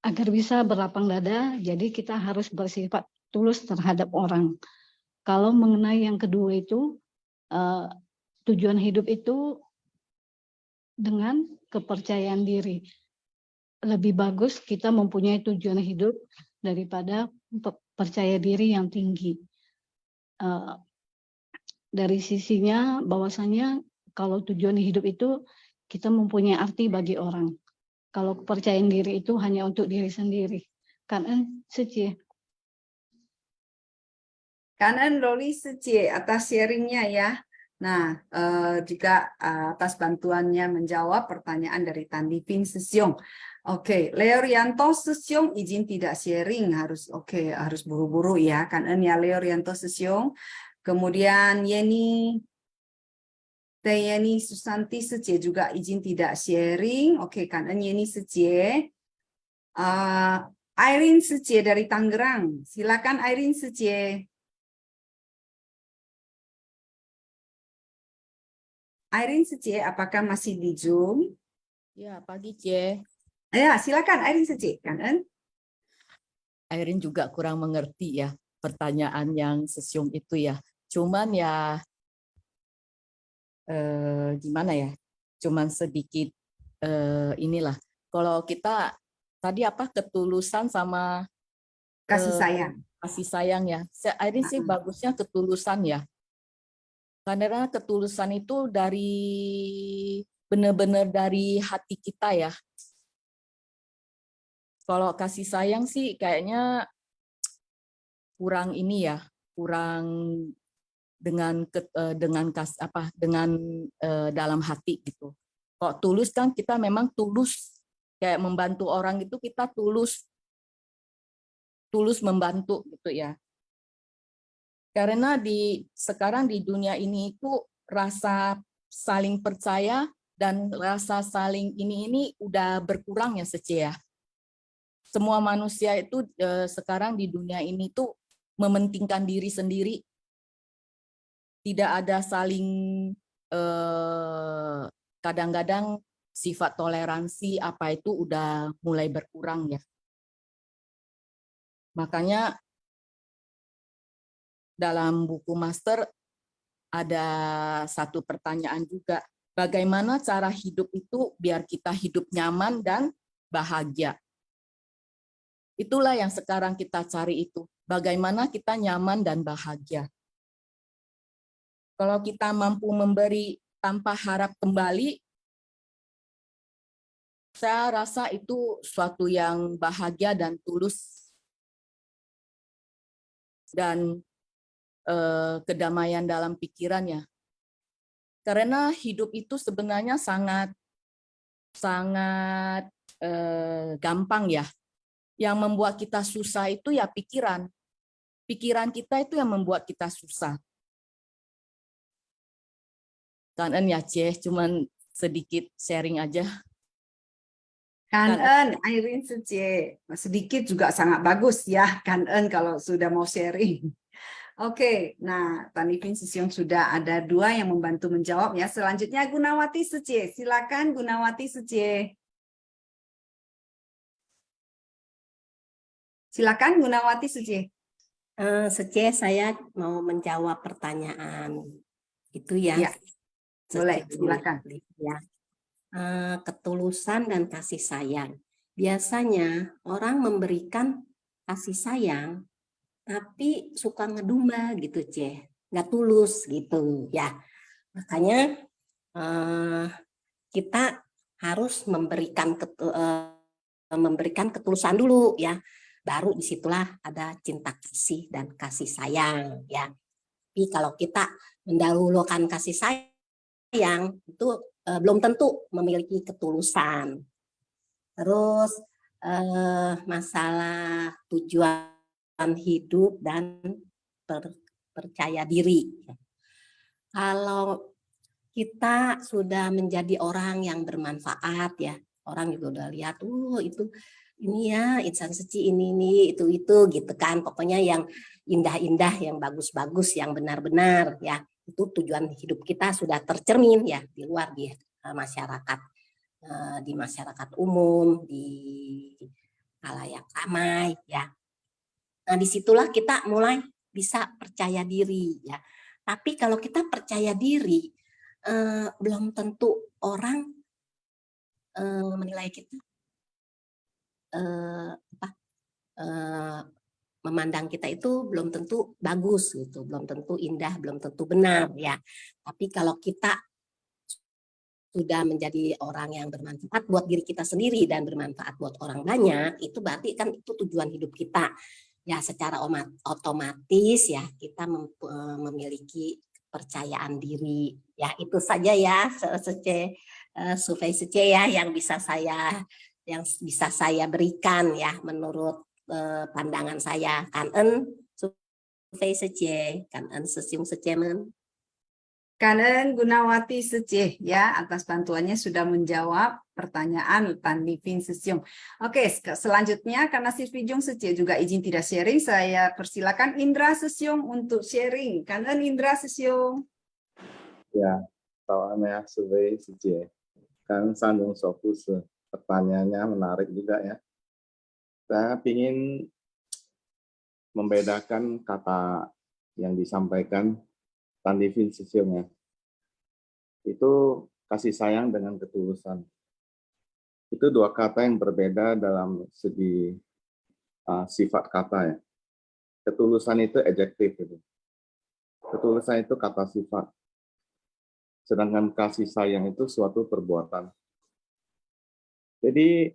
agar bisa berlapang dada, jadi kita harus bersifat tulus terhadap orang. Kalau mengenai yang kedua itu, tujuan hidup itu dengan kepercayaan diri. Lebih bagus kita mempunyai tujuan hidup daripada percaya diri yang tinggi. Dari sisinya bahwasanya kalau tujuan hidup itu kita mempunyai arti bagi orang. Kalau kepercayaan diri itu hanya untuk diri sendiri. Kanan Sece. Kanan Loli Sece atas sharingnya ya. Nah, juga atas bantuannya menjawab pertanyaan dari Tan Livin Sisyong. Oke, Leo Rianto Sisyong izin tidak sharing, harus buru-buru ya. Kanan ya Leo Rianto Sisyong. Kemudian Teh Yeni Susanti Sece juga izin tidak sharing. Oke, kanan Yeni Sece. Irene Sece dari Tangerang. Silakan Irene Sece. Irene Sece, apakah masih di Zoom? Ya, pagi Cie. Ya, silakan Irene Sece. Kanan. Irene juga kurang mengerti ya pertanyaan yang Sisyong itu ya. Cuman ya gimana ya? Cuman sedikit inilah. Kalau kita tadi apa ketulusan sama Kasih sayang. kasih sayang ya. Irene sih bagusnya ketulusan ya. Karena ketulusan itu dari benar-benar dari hati kita ya. Kalau kasih sayang sih kayaknya kurang ini ya, kurang dengan dalam hati gitu. Kok tulus kan kita memang tulus, kayak membantu orang itu kita tulus membantu gitu ya. Karena sekarang di dunia ini itu rasa saling percaya dan rasa saling ini udah berkurang ya Sece ya. Semua manusia itu sekarang di dunia ini tuh mementingkan diri sendiri. Tidak ada saling kadang-kadang sifat toleransi apa itu udah mulai berkurang ya. Makanya dalam buku master ada satu pertanyaan juga. Bagaimana cara hidup itu biar kita hidup nyaman dan bahagia? Itulah yang sekarang kita cari itu. Bagaimana kita nyaman dan bahagia. Kalau kita mampu memberi tanpa harap kembali, saya rasa itu suatu yang bahagia dan tulus. Dan kedamaian dalam pikirannya. Karena hidup itu sebenarnya sangat gampang ya. Yang membuat kita susah itu ya pikiran. Pikiran kita itu yang membuat kita susah. Kan ya Ceh, cuman sedikit sharing aja. Kan Irene Suci, sedikit juga sangat bagus ya, kan kalau sudah mau sharing. Oke, nah Tanifin Susiung sudah ada 2 yang membantu menjawab ya. Selanjutnya Gunawati Suci, silakan Gunawati Suci. Silakan Gunawati Suci. Suci, saya mau menjawab pertanyaan itu ya. Ya, boleh, silakan. Ya. Ketulusan dan kasih sayang. Biasanya orang memberikan kasih sayang tapi suka ngedumba gitu, nggak tulus gitu ya. Makanya kita harus memberikan ketulusan dulu ya. Baru disitulah ada cinta kasih dan kasih sayang ya. Tapi kalau kita mendahulukan kasih sayang itu belum tentu memiliki ketulusan. Terus masalah tujuan hidup dan percaya diri. Kalau kita sudah menjadi orang yang bermanfaat ya, orang juga udah lihat, itu ini ya insan suci ini itu gitu kan, pokoknya yang indah-indah, yang bagus-bagus, yang benar-benar ya, itu tujuan hidup kita sudah tercermin ya di luar di masyarakat umum, di khalayak ramai ya. Nah, disitulah kita mulai bisa percaya diri ya. Tapi kalau kita percaya diri, belum tentu orang menilai kita, memandang kita itu belum tentu bagus gitu, belum tentu indah, belum tentu benar ya. Tapi kalau kita sudah menjadi orang yang bermanfaat buat diri kita sendiri dan bermanfaat buat orang banyak, itu berarti kan itu tujuan hidup kita. Ya secara otomatis ya kita memiliki kepercayaan diri. Ya itu saja ya survei Suce ya yang bisa saya berikan ya menurut pandangan saya. Kan survei Suce, kan sesiung Suce Kanen Gunawati Suci ya atas bantuannya sudah menjawab pertanyaan Tanifin Susiung. Oke, selanjutnya karena Sivijung Suci juga izin tidak sharing, saya persilakan Indra Susiung untuk sharing. Kanen Indra Susiung. Ya, soalnya survei Suci. Kan sandung fokus pertanyaannya menarik juga ya. Saya ingin membedakan kata yang disampaikan Tanifin Susiung ya. Itu kasih sayang dengan ketulusan. Itu 2 kata yang berbeda dalam segi sifat kata ya. Ketulusan itu adjektif gitu. Ketulusan itu kata sifat. Sedangkan kasih sayang itu suatu perbuatan. Jadi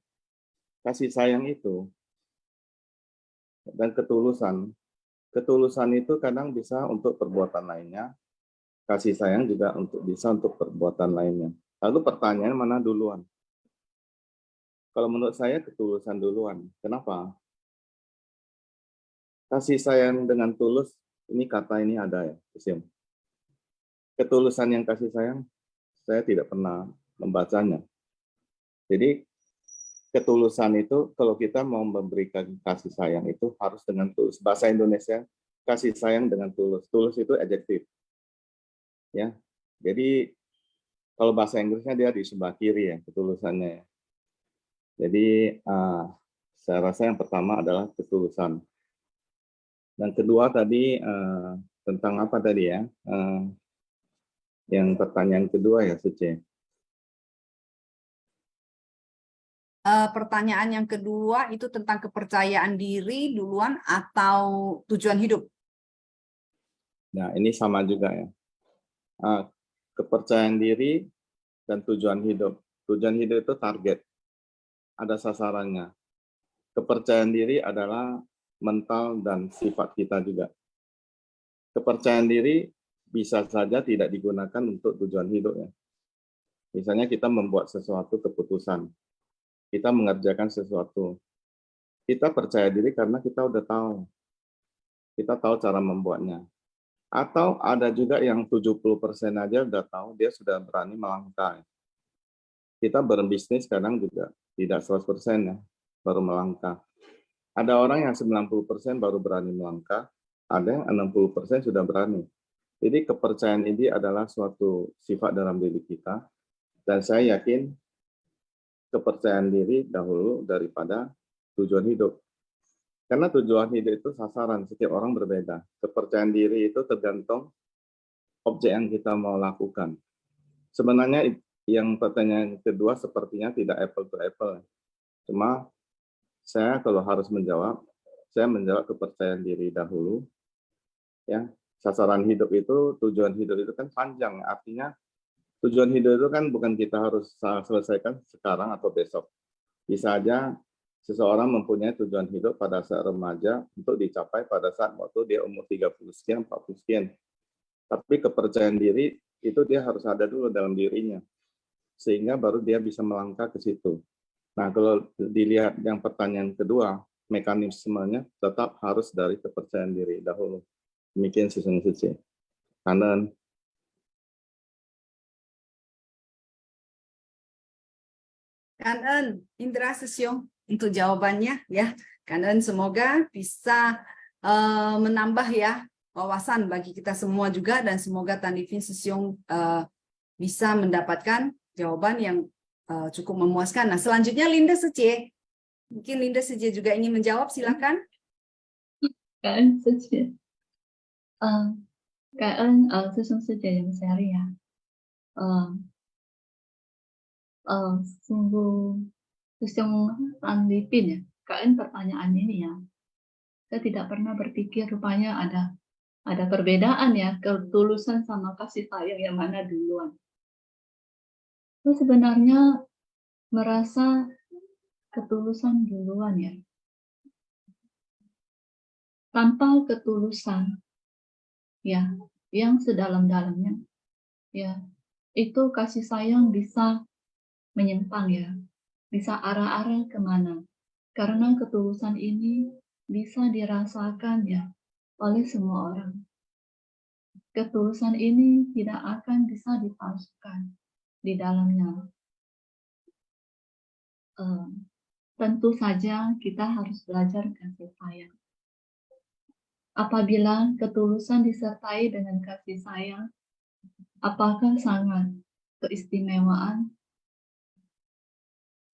kasih sayang itu dan ketulusan itu kadang bisa untuk perbuatan lainnya, kasih sayang juga bisa untuk perbuatan lainnya. Lalu pertanyaan mana duluan? Kalau menurut saya ketulusan duluan. Kenapa? Kasih sayang dengan tulus, ini kata ini ada ya, Sim. Ketulusan yang kasih sayang, saya tidak pernah membacanya. Jadi ketulusan itu kalau kita mau memberikan kasih sayang itu harus dengan tulus. Bahasa Indonesia kasih sayang dengan tulus. Tulus itu adjektif. Ya. Jadi kalau bahasa Inggrisnya dia di sebelah kiri ya ketulusannya. Jadi saya rasa yang pertama adalah ketulusan. Dan kedua tadi tentang apa tadi ya? Yang pertanyaan kedua ya, Suci. Pertanyaan yang kedua itu tentang kepercayaan diri duluan atau tujuan hidup. Nah, ini sama juga ya. Kepercayaan diri dan tujuan hidup. Tujuan hidup itu target, ada sasarannya. Kepercayaan diri adalah mental dan sifat kita juga. Kepercayaan diri bisa saja tidak digunakan untuk tujuan hidup ya. Misalnya kita membuat sesuatu keputusan, kita mengerjakan sesuatu. Kita percaya diri karena kita udah tahu. Kita tahu cara membuatnya. Atau ada juga yang 70% aja udah tahu, dia sudah berani melangkah. Kita berbisnis kadang juga tidak 100% ya, baru melangkah. Ada orang yang 90% baru berani melangkah, ada yang 60% sudah berani. Jadi kepercayaan ini adalah suatu sifat dalam diri kita, dan saya yakin kepercayaan diri dahulu daripada tujuan hidup. Karena tujuan hidup itu sasaran, setiap orang berbeda. Kepercayaan diri itu tergantung objek yang kita mau lakukan. Sebenarnya yang pertanyaan kedua sepertinya tidak apple to apple. Cuma saya kalau harus menjawab, saya menjawab kepercayaan diri dahulu. Ya, sasaran hidup itu, tujuan hidup itu kan panjang. Artinya tujuan hidup itu kan bukan kita harus selesaikan sekarang atau besok. Bisa aja seseorang mempunyai tujuan hidup pada saat remaja untuk dicapai pada saat waktu dia umur 30 sekian, 40 sekian. Tapi kepercayaan diri itu dia harus ada dulu dalam dirinya. Sehingga baru dia bisa melangkah ke situ. Nah, kalau dilihat yang pertanyaan kedua, mekanismenya tetap harus dari kepercayaan diri dahulu. Demikian Suci. Kanan. Kanan, Indra Sesyong untuk jawabannya ya. Kanan semoga bisa menambah ya wawasan bagi kita semua juga, dan semoga Tanifin Sesyong bisa mendapatkan jawaban yang cukup memuaskan. Nah, selanjutnya Linda Sece. Mungkin Linda Sece juga ingin menjawab, silakan. Cảm ơn sư chị. Cảm ơn sư Xuân sư chị yang sharing ya. Sungguh Xuân Lipin ya. Cảm ơn pertanyaan ini ya. Saya tidak pernah berpikir rupanya ada perbedaan ya, ketulusan sama kasih sayang yang mana duluan. Saya sebenarnya merasa ketulusan duluan ya. Tanpa ketulusan ya, yang sedalam-dalamnya ya, itu kasih sayang bisa menyimpang ya, bisa arah-arah kemana, karena ketulusan ini bisa dirasakan ya oleh semua orang. Ketulusan ini tidak akan bisa dipalsukan di dalamnya. Tentu saja kita harus belajar kasih sayang. Apabila ketulusan disertai dengan kasih sayang, apakah sangat keistimewaan?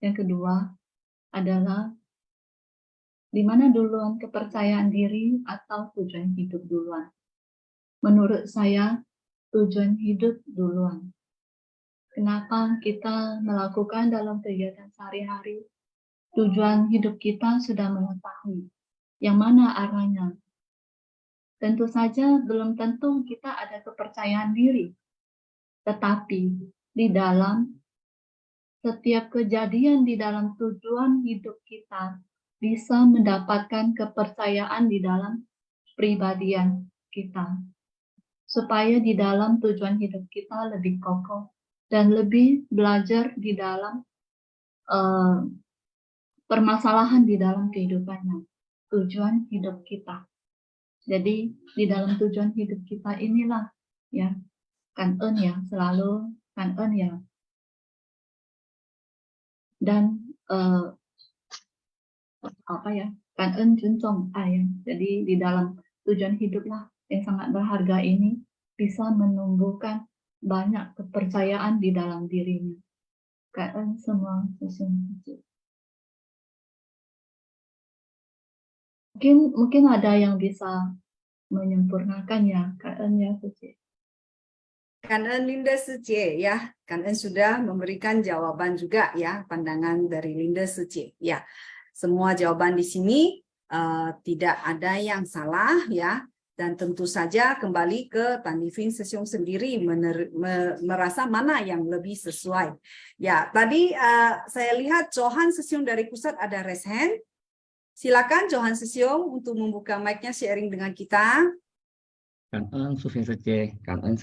Yang kedua adalah di mana duluan kepercayaan diri atau tujuan hidup duluan? Menurut saya, tujuan hidup duluan. Kenapa kita melakukan dalam kegiatan sehari-hari? Tujuan hidup kita sudah mengetahui yang mana arahnya. Tentu saja belum tentu kita ada kepercayaan diri. Tetapi di dalam setiap kejadian di dalam tujuan hidup kita bisa mendapatkan kepercayaan di dalam pribadian kita. Supaya di dalam tujuan hidup kita lebih kokoh dan lebih belajar di dalam permasalahan di dalam kehidupannya. Tujuan hidup kita. Jadi di dalam tujuan hidup kita inilah ya, cảm ơn ya, selalu cảm ơn ya. Dan cảm ơn尊重爱. Jadi di dalam tujuan hiduplah yang sangat berharga ini bisa menumbuhkan banyak kepercayaan di dalam dirinya. Cảm ơn semua sesungguhnya. Mungkin ada yang bisa menyempurnakan ya, Kak En ya, Suci. Kangen Linda Suci ya, Kangen sudah memberikan jawaban juga ya, pandangan dari Linda Suci ya. Semua jawaban di sini tidak ada yang salah ya, dan tentu saja kembali ke Tanifin Sesiong sendiri merasa mana yang lebih sesuai. Ya, tadi saya lihat Johan Sesiong dari pusat ada raise hand. Silakan Johan Sesiong untuk membuka mic-nya sharing dengan kita. Kangen Susin Sece, kangen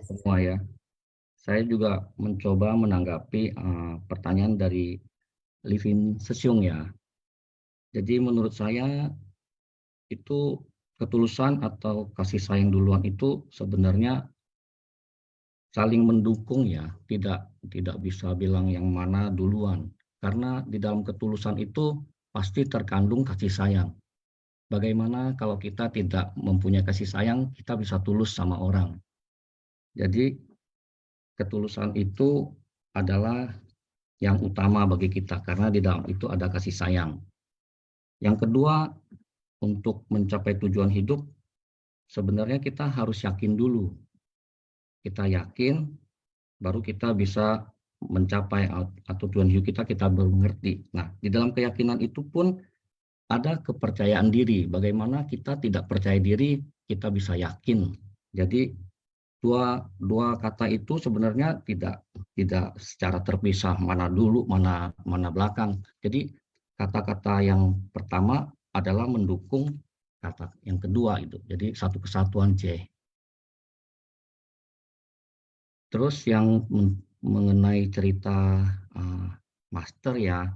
semua ya. Saya juga mencoba menanggapi pertanyaan dari Livin Sesiong ya. Jadi menurut saya itu ketulusan atau kasih sayang duluan itu sebenarnya saling mendukung ya, tidak bisa bilang yang mana duluan. Karena di dalam ketulusan itu pasti terkandung kasih sayang. Bagaimana kalau kita tidak mempunyai kasih sayang, kita bisa tulus sama orang. Jadi ketulusan itu adalah yang utama bagi kita karena di dalam itu ada kasih sayang. Yang kedua, untuk mencapai tujuan hidup, sebenarnya kita harus yakin dulu. Kita yakin, baru kita bisa mencapai atau tujuan hidup kita baru mengerti. Nah, di dalam keyakinan itu pun ada kepercayaan diri. Bagaimana kita tidak percaya diri, kita bisa yakin. Jadi dua kata itu sebenarnya tidak secara terpisah, mana dulu, mana belakang. Jadi kata-kata yang pertama adalah mendukung kata yang kedua itu. Jadi satu kesatuan C. Terus yang mengenai cerita master ya,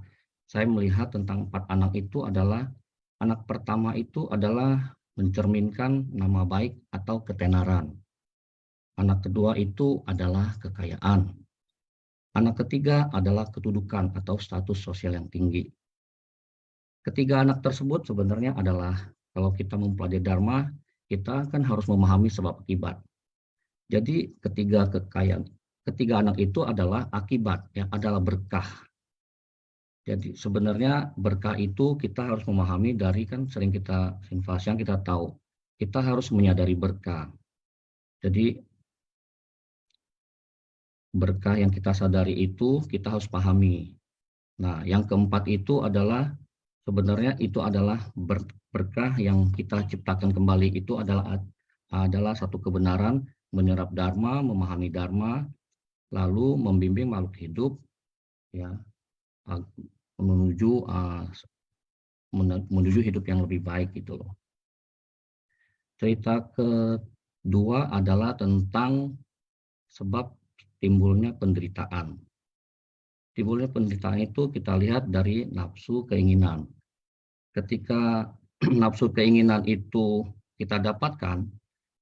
saya melihat tentang 4 anak itu adalah anak pertama itu adalah mencerminkan nama baik atau ketenaran. Anak kedua itu adalah kekayaan. Anak ketiga adalah kedudukan atau status sosial yang tinggi. Ketiga anak tersebut sebenarnya adalah kalau kita mempelajari Dharma, kita kan harus memahami sebab akibat. Jadi ketiga anak itu adalah akibat, yang adalah berkah. Jadi sebenarnya berkah itu kita harus memahami dari kan sering kita yang kita tahu. Kita harus menyadari berkah. Jadi berkah yang kita sadari itu kita harus pahami. Nah, yang keempat itu adalah sebenarnya itu adalah berkah yang kita ciptakan kembali. Itu adalah satu kebenaran, menyerap Dharma, memahami Dharma, lalu membimbing makhluk hidup ya menuju hidup yang lebih baik gitu loh. Cerita kedua adalah tentang sebab timbulnya penderitaan. Timbulnya penderitaan itu kita lihat dari nafsu keinginan. Ketika nafsu keinginan itu kita dapatkan,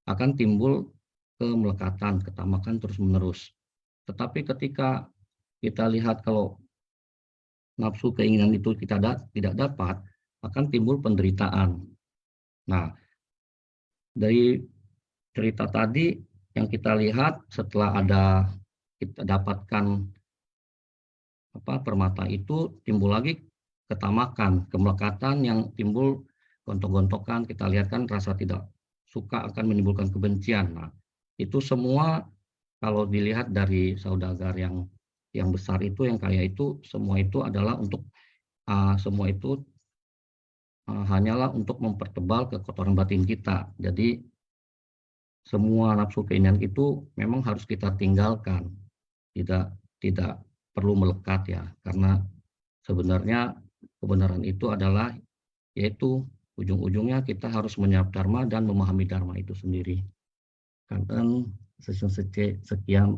akan timbul kemelekatan, ketamakan terus-menerus. Tetapi ketika kita lihat kalau nafsu keinginan itu kita tidak dapat, akan timbul penderitaan. Nah, dari cerita tadi yang kita lihat setelah kita dapatkan permata itu, timbul lagi ketamakan, kemelekatan yang timbul gontok-gontokan. Kita lihat kan rasa tidak suka akan menimbulkan kebencian. Nah, itu semua kalau dilihat dari saudagar yang besar itu, yang kaya itu, semua itu adalah untuk hanyalah untuk mempertebal kekotoran batin kita. Jadi semua nafsu keinginan itu memang harus kita tinggalkan, tidak perlu melekat ya, karena sebenarnya kebenaran itu adalah yaitu ujung-ujungnya kita harus menyerap Dharma dan memahami Dharma itu sendiri. Kangen sekian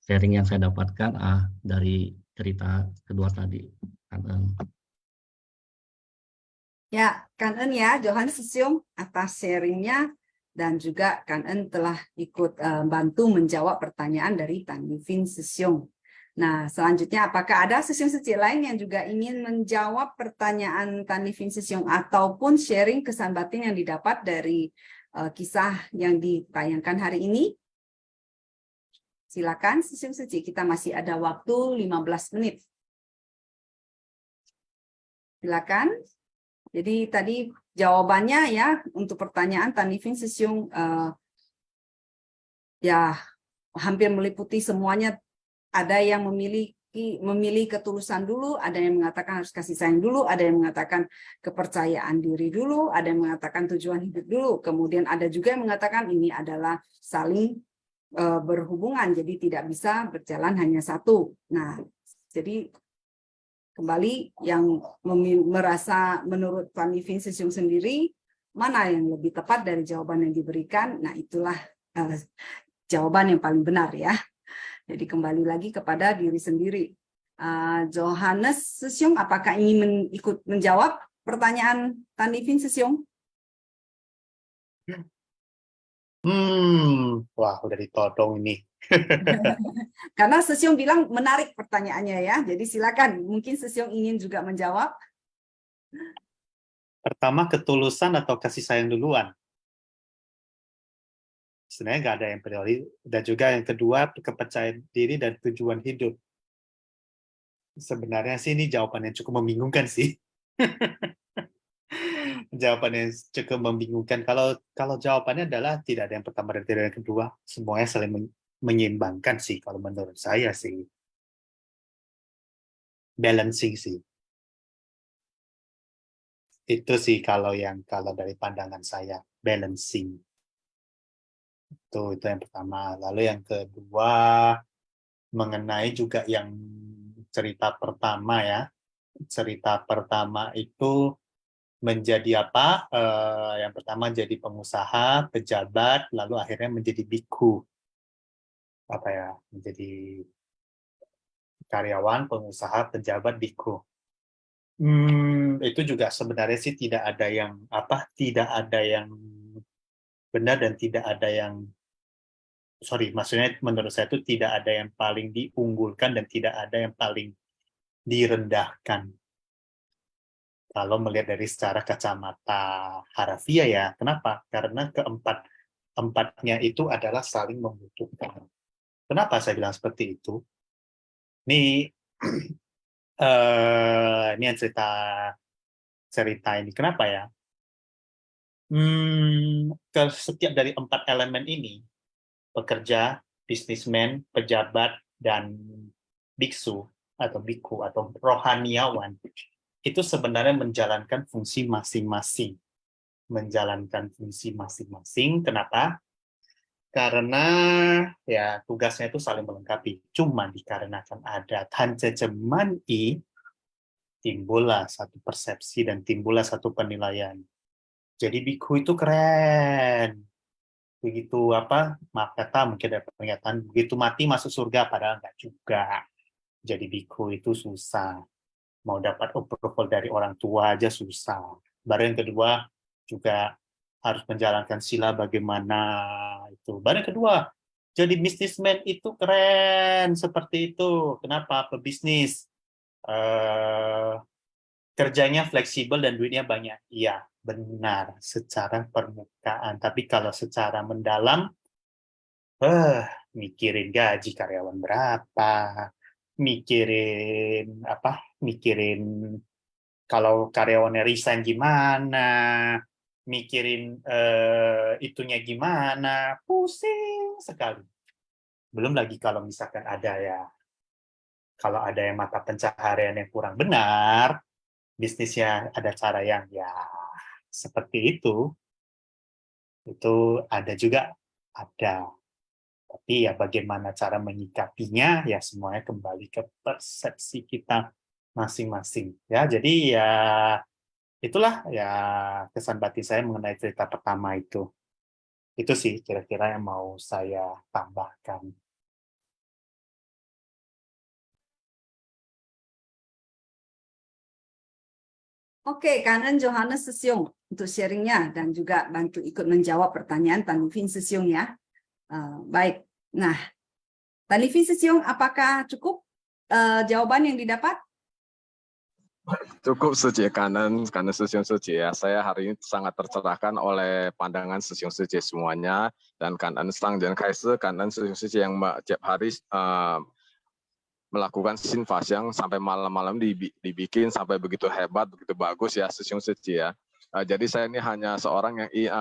sharing yang saya dapatkan dari cerita kedua tadi. Kangen. Ya, Kangen ya, Johan Sesiong atas sharingnya, dan juga Kangen telah ikut bantu menjawab pertanyaan dari Tanifin Sesiong. Nah, selanjutnya apakah ada Sesiong Seci lain yang juga ingin menjawab pertanyaan Tanifin Sesiong ataupun sharing kesan batin yang didapat dari kisah yang ditayangkan hari ini? Silakan Sesiong Seci, kita masih ada waktu 15 menit. Silakan. Jadi tadi jawabannya ya untuk pertanyaan Tanifin Sesiong ya hampir meliputi semuanya. Ada yang memilih ketulusan dulu, ada yang mengatakan harus kasih sayang dulu, ada yang mengatakan kepercayaan diri dulu, ada yang mengatakan tujuan hidup dulu, kemudian ada juga yang mengatakan ini adalah saling berhubungan, jadi tidak bisa berjalan hanya satu. Nah, jadi kembali yang merasa menurut Van Living Sissyong sendiri, mana yang lebih tepat dari jawaban yang diberikan, nah itulah jawaban yang paling benar ya. Jadi kembali lagi kepada diri sendiri. Johannes Sissyong, apakah ingin ikut menjawab pertanyaan Van Living Sissyong? Wah, udah ditodong ini. Karena Sissyong bilang menarik pertanyaannya ya. Jadi silakan, mungkin Sissyong ingin juga menjawab. Pertama, ketulusan atau kasih sayang duluan? Sebenarnya nggak ada yang priori. Dan juga yang kedua, kepercayaan diri dan tujuan hidup. Sebenarnya sih ini jawaban yang cukup membingungkan sih. Jawaban yang cukup membingungkan. Kalau jawabannya adalah tidak ada yang pertama dan tidak ada yang kedua. Semuanya saling menyeimbangkan sih kalau menurut saya sih. Balancing sih. Itu sih kalau dari pandangan saya, balancing. Itu yang pertama. Lalu yang kedua, mengenai juga yang cerita pertama ya. Cerita pertama itu menjadi apa? Yang pertama jadi pengusaha, pejabat, lalu akhirnya menjadi biku. Apa ya? Menjadi karyawan, pengusaha, pejabat, biku. Itu juga sebenarnya sih tidak ada yang benar dan tidak ada yang maksudnya menurut saya itu tidak ada yang paling diunggulkan dan tidak ada yang paling direndahkan. Kalau melihat dari secara kacamata harafiah ya, kenapa? Karena keempatnya itu adalah saling membutuhkan. Kenapa saya bilang seperti itu? Ini ini yang cerita ini. Kenapa ya? Setiap dari 4 elemen ini, pekerja, bisnismen, pejabat, dan biksu atau biku atau rohaniawan, itu sebenarnya menjalankan fungsi masing-masing. Kenapa? Karena ya tugasnya itu saling melengkapi. Cuma dikarenakan ada tanjejemani, timbullah satu persepsi dan timbullah satu penilaian. Jadi biku itu keren. Begitu maaf kata mungkin ada pernyataan begitu mati masuk surga, padahal enggak juga. Jadi biku itu susah. Mau dapat approval dari orang tua aja susah. Baru yang kedua juga harus menjalankan sila bagaimana itu. Baru yang kedua, jadi bisnismen itu keren seperti itu. Kenapa? Pebisnis. Kerjanya fleksibel dan duitnya banyak. Iya, benar secara permukaan. Tapi kalau secara mendalam, mikirin gaji karyawan berapa, mikirin kalau karyawannya resign gimana, mikirin itunya gimana, pusing sekali. Belum lagi kalau misalkan ada yang mata pencaharian yang kurang benar, bisnisnya ada cara yang ya seperti itu ada juga ada. Tapi ya bagaimana cara menyikapinya ya semuanya kembali ke persepsi kita masing-masing ya. Jadi ya itulah ya kesan batin saya mengenai cerita pertama itu. Itu sih kira-kira yang mau saya tambahkan. Oke, kanan Johannes Sissyong untuk sharingnya dan juga bantu ikut menjawab pertanyaan Van Living Sissyong ya. Baik, nah Van Living Sissyong, apakah cukup jawaban yang didapat? Cukup Suci, kanan Sissyong Suci ya. Saya hari ini sangat tercerahkan oleh pandangan Sissyong Suci semuanya, dan kanan Sang dan Kaise, kanan Sissyong Suci yang tiap hari melakukan sinfas yang sampai malam-malam dibikin sampai begitu hebat, begitu bagus ya Sissyong Suci ya. Jadi saya ini hanya seorang yang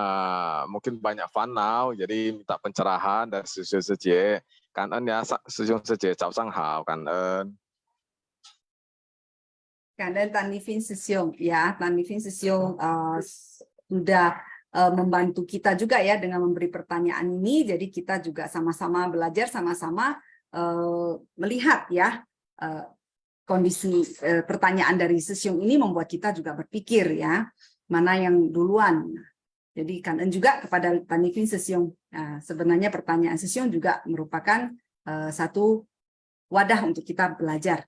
mungkin banyak fan now, jadi minta pencerahan dari Sissyong Suci. 感恩呀，师兄师姐，早上好，感恩。感恩Tan Livin Sesiong ya, Tan Livin Sesiong sudah membantu kita juga ya dengan memberi pertanyaan ini. Jadi kita juga sama-sama belajar, sama-sama melihat ya kondisi pertanyaan dari Sesiong ini membuat kita juga berpikir ya mana yang duluan. Jadi kangen juga kepada Tan Livin Sesiong. Nah, sebenarnya pertanyaan Sesiong juga merupakan satu wadah untuk kita belajar.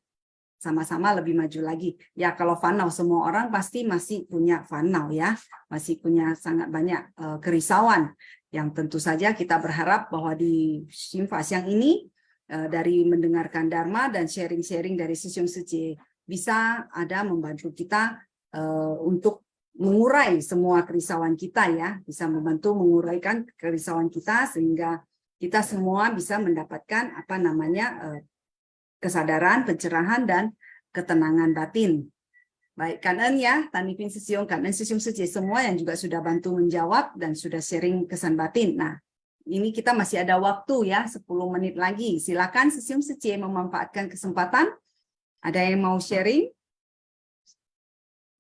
Sama-sama lebih maju lagi. Ya kalau fanau, semua orang pasti masih punya fanau ya. Masih punya sangat banyak kerisauan. Yang tentu saja kita berharap bahwa di Simfas yang ini, dari mendengarkan Dharma dan sharing-sharing dari Sesiong Sece, bisa ada membantu kita untuk mengurai semua kerisauan kita ya. Bisa membantu menguraikan kerisauan kita sehingga kita semua bisa mendapatkan apa namanya kesadaran, pencerahan, dan ketenangan batin. Baik, kangen ya, Tan Livin Sesiong, kangen Sesiong Sece, semua yang juga sudah bantu menjawab dan sudah sharing kesan batin. Nah, ini kita masih ada waktu ya, 10 menit lagi. Silakan Sesiong Sece memanfaatkan kesempatan. Ada yang mau sharing?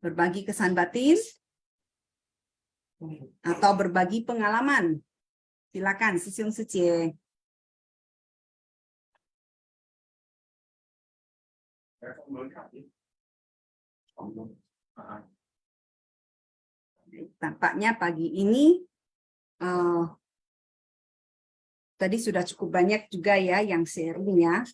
Berbagi kesan batin? Atau berbagi pengalaman? Silakan Sesiong Sece. Tampaknya pagi ini tadi sudah cukup banyak juga ya yang sharingnya.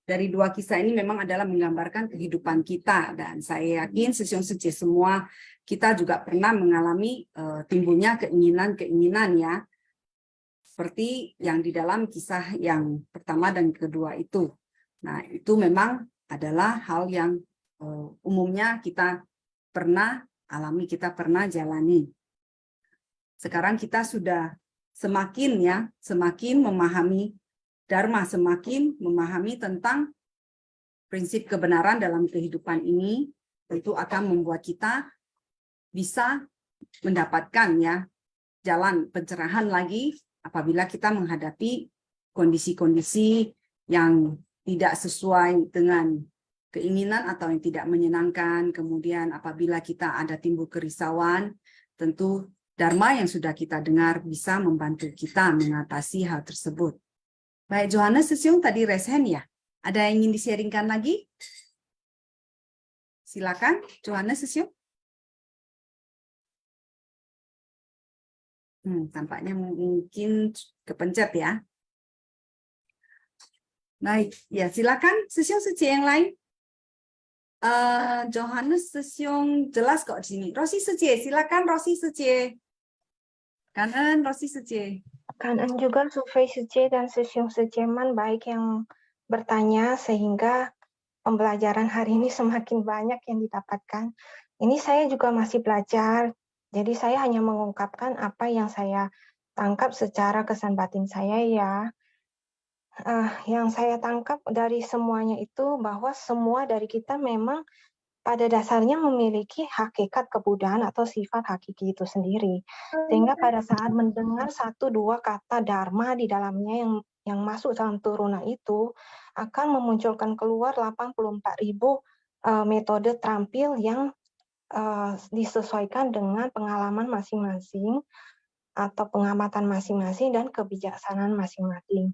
Dari dua kisah ini memang adalah menggambarkan kehidupan kita, dan saya yakin Sesiong Sece semua kita juga pernah mengalami timbulnya keinginan-keinginan ya, seperti yang di dalam kisah yang pertama dan kedua itu. Nah, itu memang adalah hal yang umumnya kita pernah alami, kita pernah jalani. Sekarang kita sudah semakin memahami Dharma, semakin memahami tentang prinsip kebenaran dalam kehidupan ini, tentu akan membuat kita bisa mendapatkan ya jalan pencerahan lagi apabila kita menghadapi kondisi-kondisi yang tidak sesuai dengan keinginan atau yang tidak menyenangkan. Kemudian apabila kita ada timbul kerisauan, tentu Dharma yang sudah kita dengar bisa membantu kita mengatasi hal tersebut. Baik, Johannes Sesiong tadi raise hand ya. Ada yang ingin di-sharingkan lagi? Silakan, Johannes Sesiong. Tampaknya mungkin kepencet ya. Baik, ya silakan Sesiong Sece yang lain. Johannes Sesiong jelas kok di sini. Rosi Sece, silakan Rosi Sece. Kanan Rosi Sece. Kanan juga Survei Sece dan Sesiong Seceman baik yang bertanya sehingga pembelajaran hari ini semakin banyak yang didapatkan. Ini saya juga masih belajar, jadi saya hanya mengungkapkan apa yang saya tangkap secara kesan batin saya ya. Yang saya tangkap dari semuanya itu bahwa semua dari kita memang pada dasarnya memiliki hakikat kebudaan atau sifat hakiki itu sendiri. Sehingga pada saat mendengar 1-2 kata dharma di dalamnya yang masuk dalam turunan itu akan memunculkan keluar 84.000 metode terampil yang disesuaikan dengan pengalaman masing-masing atau pengamatan masing-masing dan kebijaksanaan masing-masing.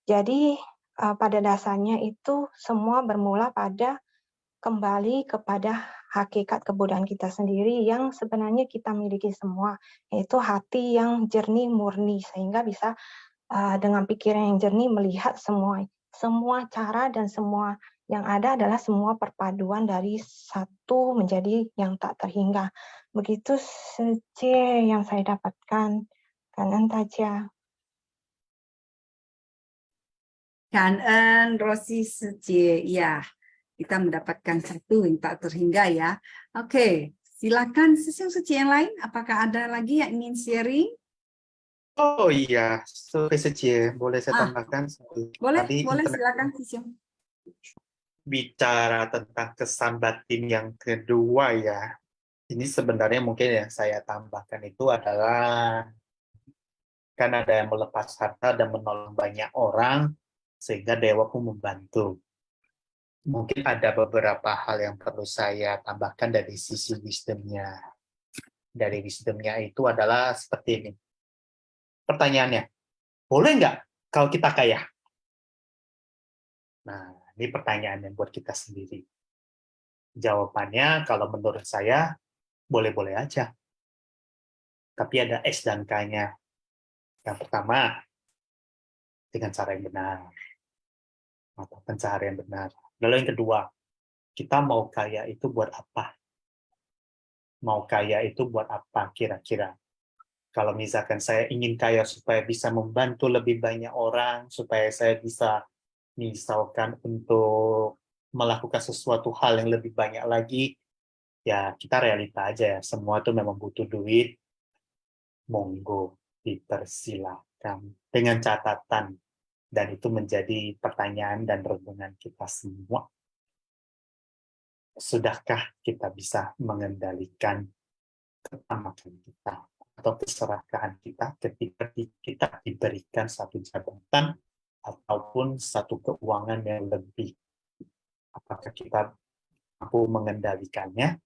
Jadi pada dasarnya itu semua bermula pada kembali kepada hakikat kebudayaan kita sendiri yang sebenarnya kita miliki semua, yaitu hati yang jernih murni, sehingga bisa dengan pikiran yang jernih melihat semua cara dan semua yang ada adalah semua perpaduan dari satu menjadi yang tak terhingga. Begitu saja yang saya dapatkan. Kanan saja. Kanan Rosi Sece, ya. Kita mendapatkan satu yang tak terhingga ya. Oke, silakan Sesiong Sece yang lain. Apakah ada lagi yang ingin sharing? Oh iya, Survei Sece, boleh saya tambahkan satu? Boleh, Tadi boleh silakan Sesiong. Bicara tentang kesan batin yang kedua ya. Ini sebenarnya mungkin yang saya tambahkan itu adalah Kan ada yang melepas harta dan menolong banyak orang, sehingga dewa pun membantu. Mungkin ada beberapa hal yang perlu saya tambahkan dari sisi wisdomnya. Dari wisdomnya itu adalah seperti ini. Pertanyaannya, boleh nggak kalau kita kaya? Nah, ini pertanyaan yang buat kita sendiri. Jawabannya kalau menurut saya, boleh-boleh aja. Tapi ada S dan K-nya. Yang pertama, dengan cara yang benar. Atau pencaharian benar. Lalu yang kedua, kita mau kaya itu buat apa? Mau kaya itu buat apa kira-kira? Kalau misalkan saya ingin kaya supaya bisa membantu lebih banyak orang, supaya saya bisa misalkan untuk melakukan sesuatu hal yang lebih banyak lagi, ya kita realita aja ya, semua itu memang butuh duit, monggo dipersilakan. Dengan catatan, dan itu menjadi pertanyaan dan renungan kita semua. Sudahkah kita bisa mengendalikan ketamakan kita atau keserakahan kita ketika kita diberikan satu jabatan ataupun satu keuangan yang lebih? Apakah kita mampu mengendalikannya?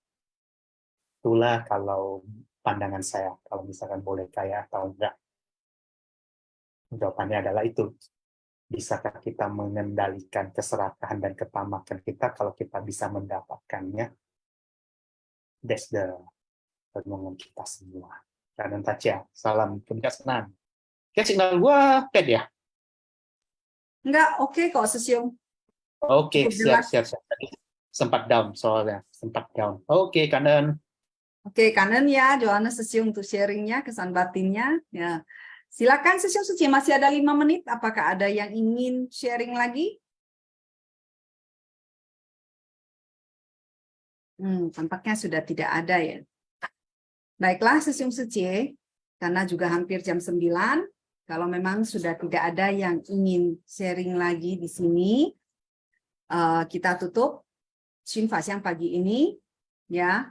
Itulah kalau pandangan saya, kalau misalkan boleh kaya atau enggak. Jawabannya adalah itu. Bisakah kita mengendalikan keserakahan dan ketamakan kita kalau kita bisa mendapatkannya? That's the renungan kita semua. Dan Tacia, salam kebijaksanaan. Kayak signal gua ped ya? Enggak, oke kok Sesium. Oke, Cukup siap. Sempat down soalnya, sempat down. Oke, Kanen. Oke, kanan ya, Johannes Sesium untuk sharingnya, kesan batinnya. Ya, silakan Sesium Suci, masih ada 5 menit. Apakah ada yang ingin sharing lagi? Tampaknya sudah tidak ada ya. Baiklah Sesium Suci, karena juga hampir jam 9, kalau memang sudah tidak ada yang ingin sharing lagi di sini, kita tutup Shin Fasyang pagi ini, ya.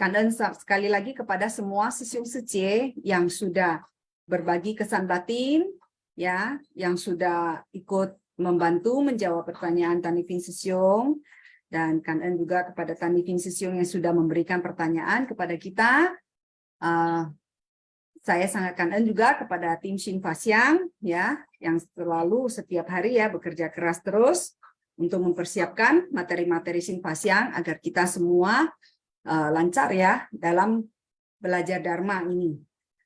Dan sekali lagi kepada semua Sesium Suci yang sudah berbagi kesan batin, ya, yang sudah ikut membantu menjawab pertanyaan Tanifin Sesium, dan Kanen juga kepada Tanifin Sesium yang sudah memberikan pertanyaan kepada kita. Saya sangat Kanen juga kepada tim Shin Fasyang, ya, yang selalu setiap hari ya bekerja keras terus untuk mempersiapkan materi-materi Shin Fasyang agar kita semua lancar ya dalam belajar Dharma ini,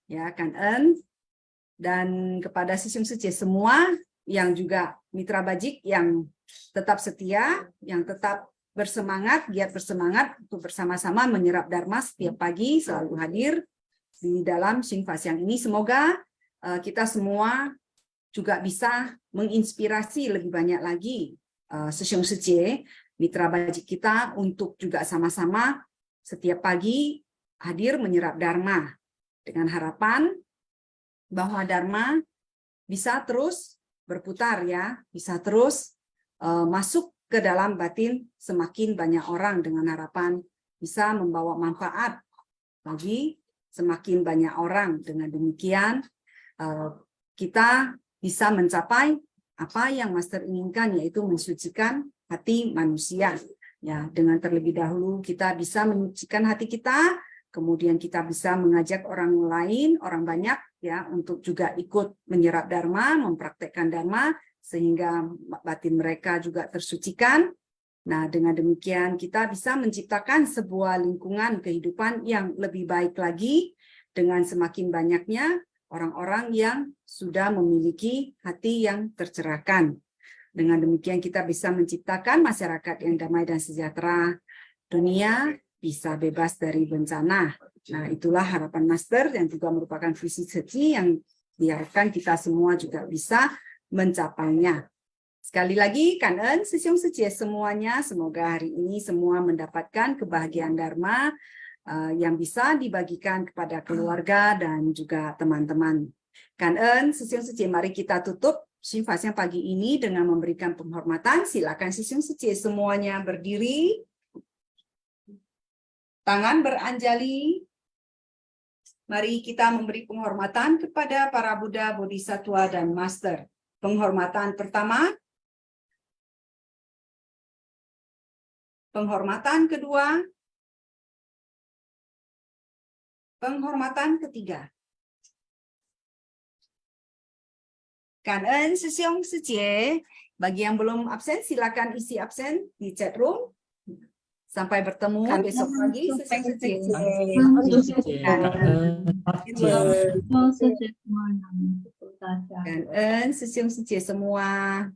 ya Kanen. Dan kepada Sesium Suci semua yang juga mitra bajik yang tetap setia, yang tetap bersemangat, giat bersemangat untuk bersama-sama menyerap Dharma setiap pagi, selalu hadir di dalam Shin Fasyang ini. Semoga kita semua juga bisa menginspirasi lebih banyak lagi Sesium Suci, mitra bajik kita, untuk juga sama-sama setiap pagi hadir menyerap Dharma dengan harapan bahwa Dharma bisa terus berputar ya, bisa terus masuk ke dalam batin semakin banyak orang dengan harapan bisa membawa manfaat bagi semakin banyak orang. Dengan demikian kita bisa mencapai apa yang Master inginkan, yaitu mensucikan hati manusia. Ya, dengan terlebih dahulu kita bisa menyucikan hati kita, kemudian kita bisa mengajak orang lain, orang banyak ya, untuk juga ikut menyerap Dharma, mempraktekkan Dharma, sehingga batin mereka juga tersucikan. Nah, dengan demikian kita bisa menciptakan sebuah lingkungan kehidupan yang lebih baik lagi dengan semakin banyaknya orang-orang yang sudah memiliki hati yang tercerahkan. Dengan demikian kita bisa menciptakan masyarakat yang damai dan sejahtera, dunia bisa bebas dari bencana. Nah, itulah harapan Master yang juga merupakan visi suci yang diharapkan kita semua juga bisa mencapainya. Sekali lagi, Kanen Sesium Suci semuanya, semoga hari ini semua mendapatkan kebahagiaan Dharma yang bisa dibagikan kepada keluarga dan juga teman-teman. Kanen Sesium Suci, mari kita tutup Shin Fasyang pagi ini dengan memberikan penghormatan. Silakan Sesium Suci semuanya berdiri, tangan beranjali, Mari kita memberi penghormatan kepada para Buddha, Bodhisattva, dan Master. Penghormatan pertama. Penghormatan kedua. Penghormatan ketiga. Kangen Sesiong Sejie. Bagi yang belum absen, silakan isi absen di chat room. Sampai bertemu besok pagi. Sesiong Sejie. Kangen Sesiong Sejie semua.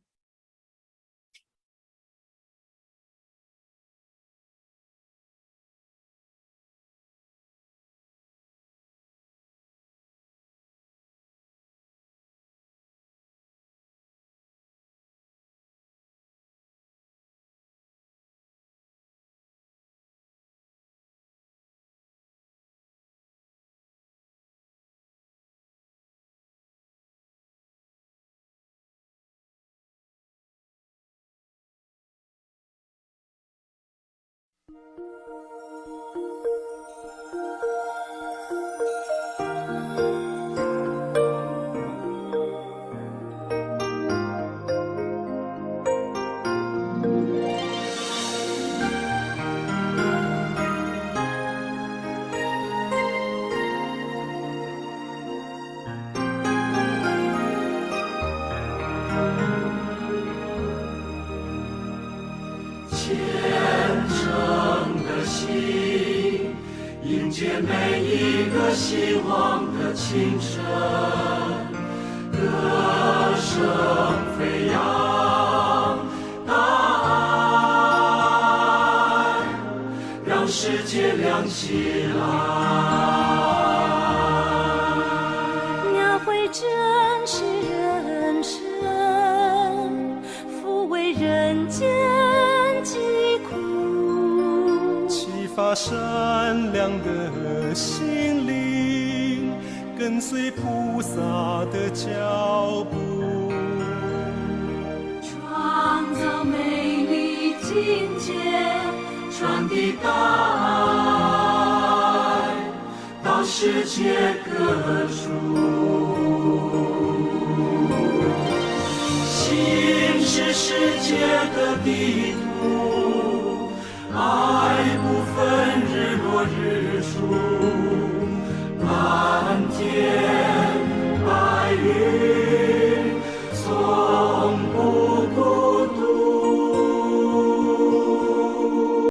善良的心灵，跟随菩萨的脚步，创造美丽境界，传递大爱到世界各处，心是世界的地图，爱不分日落日出，蓝天。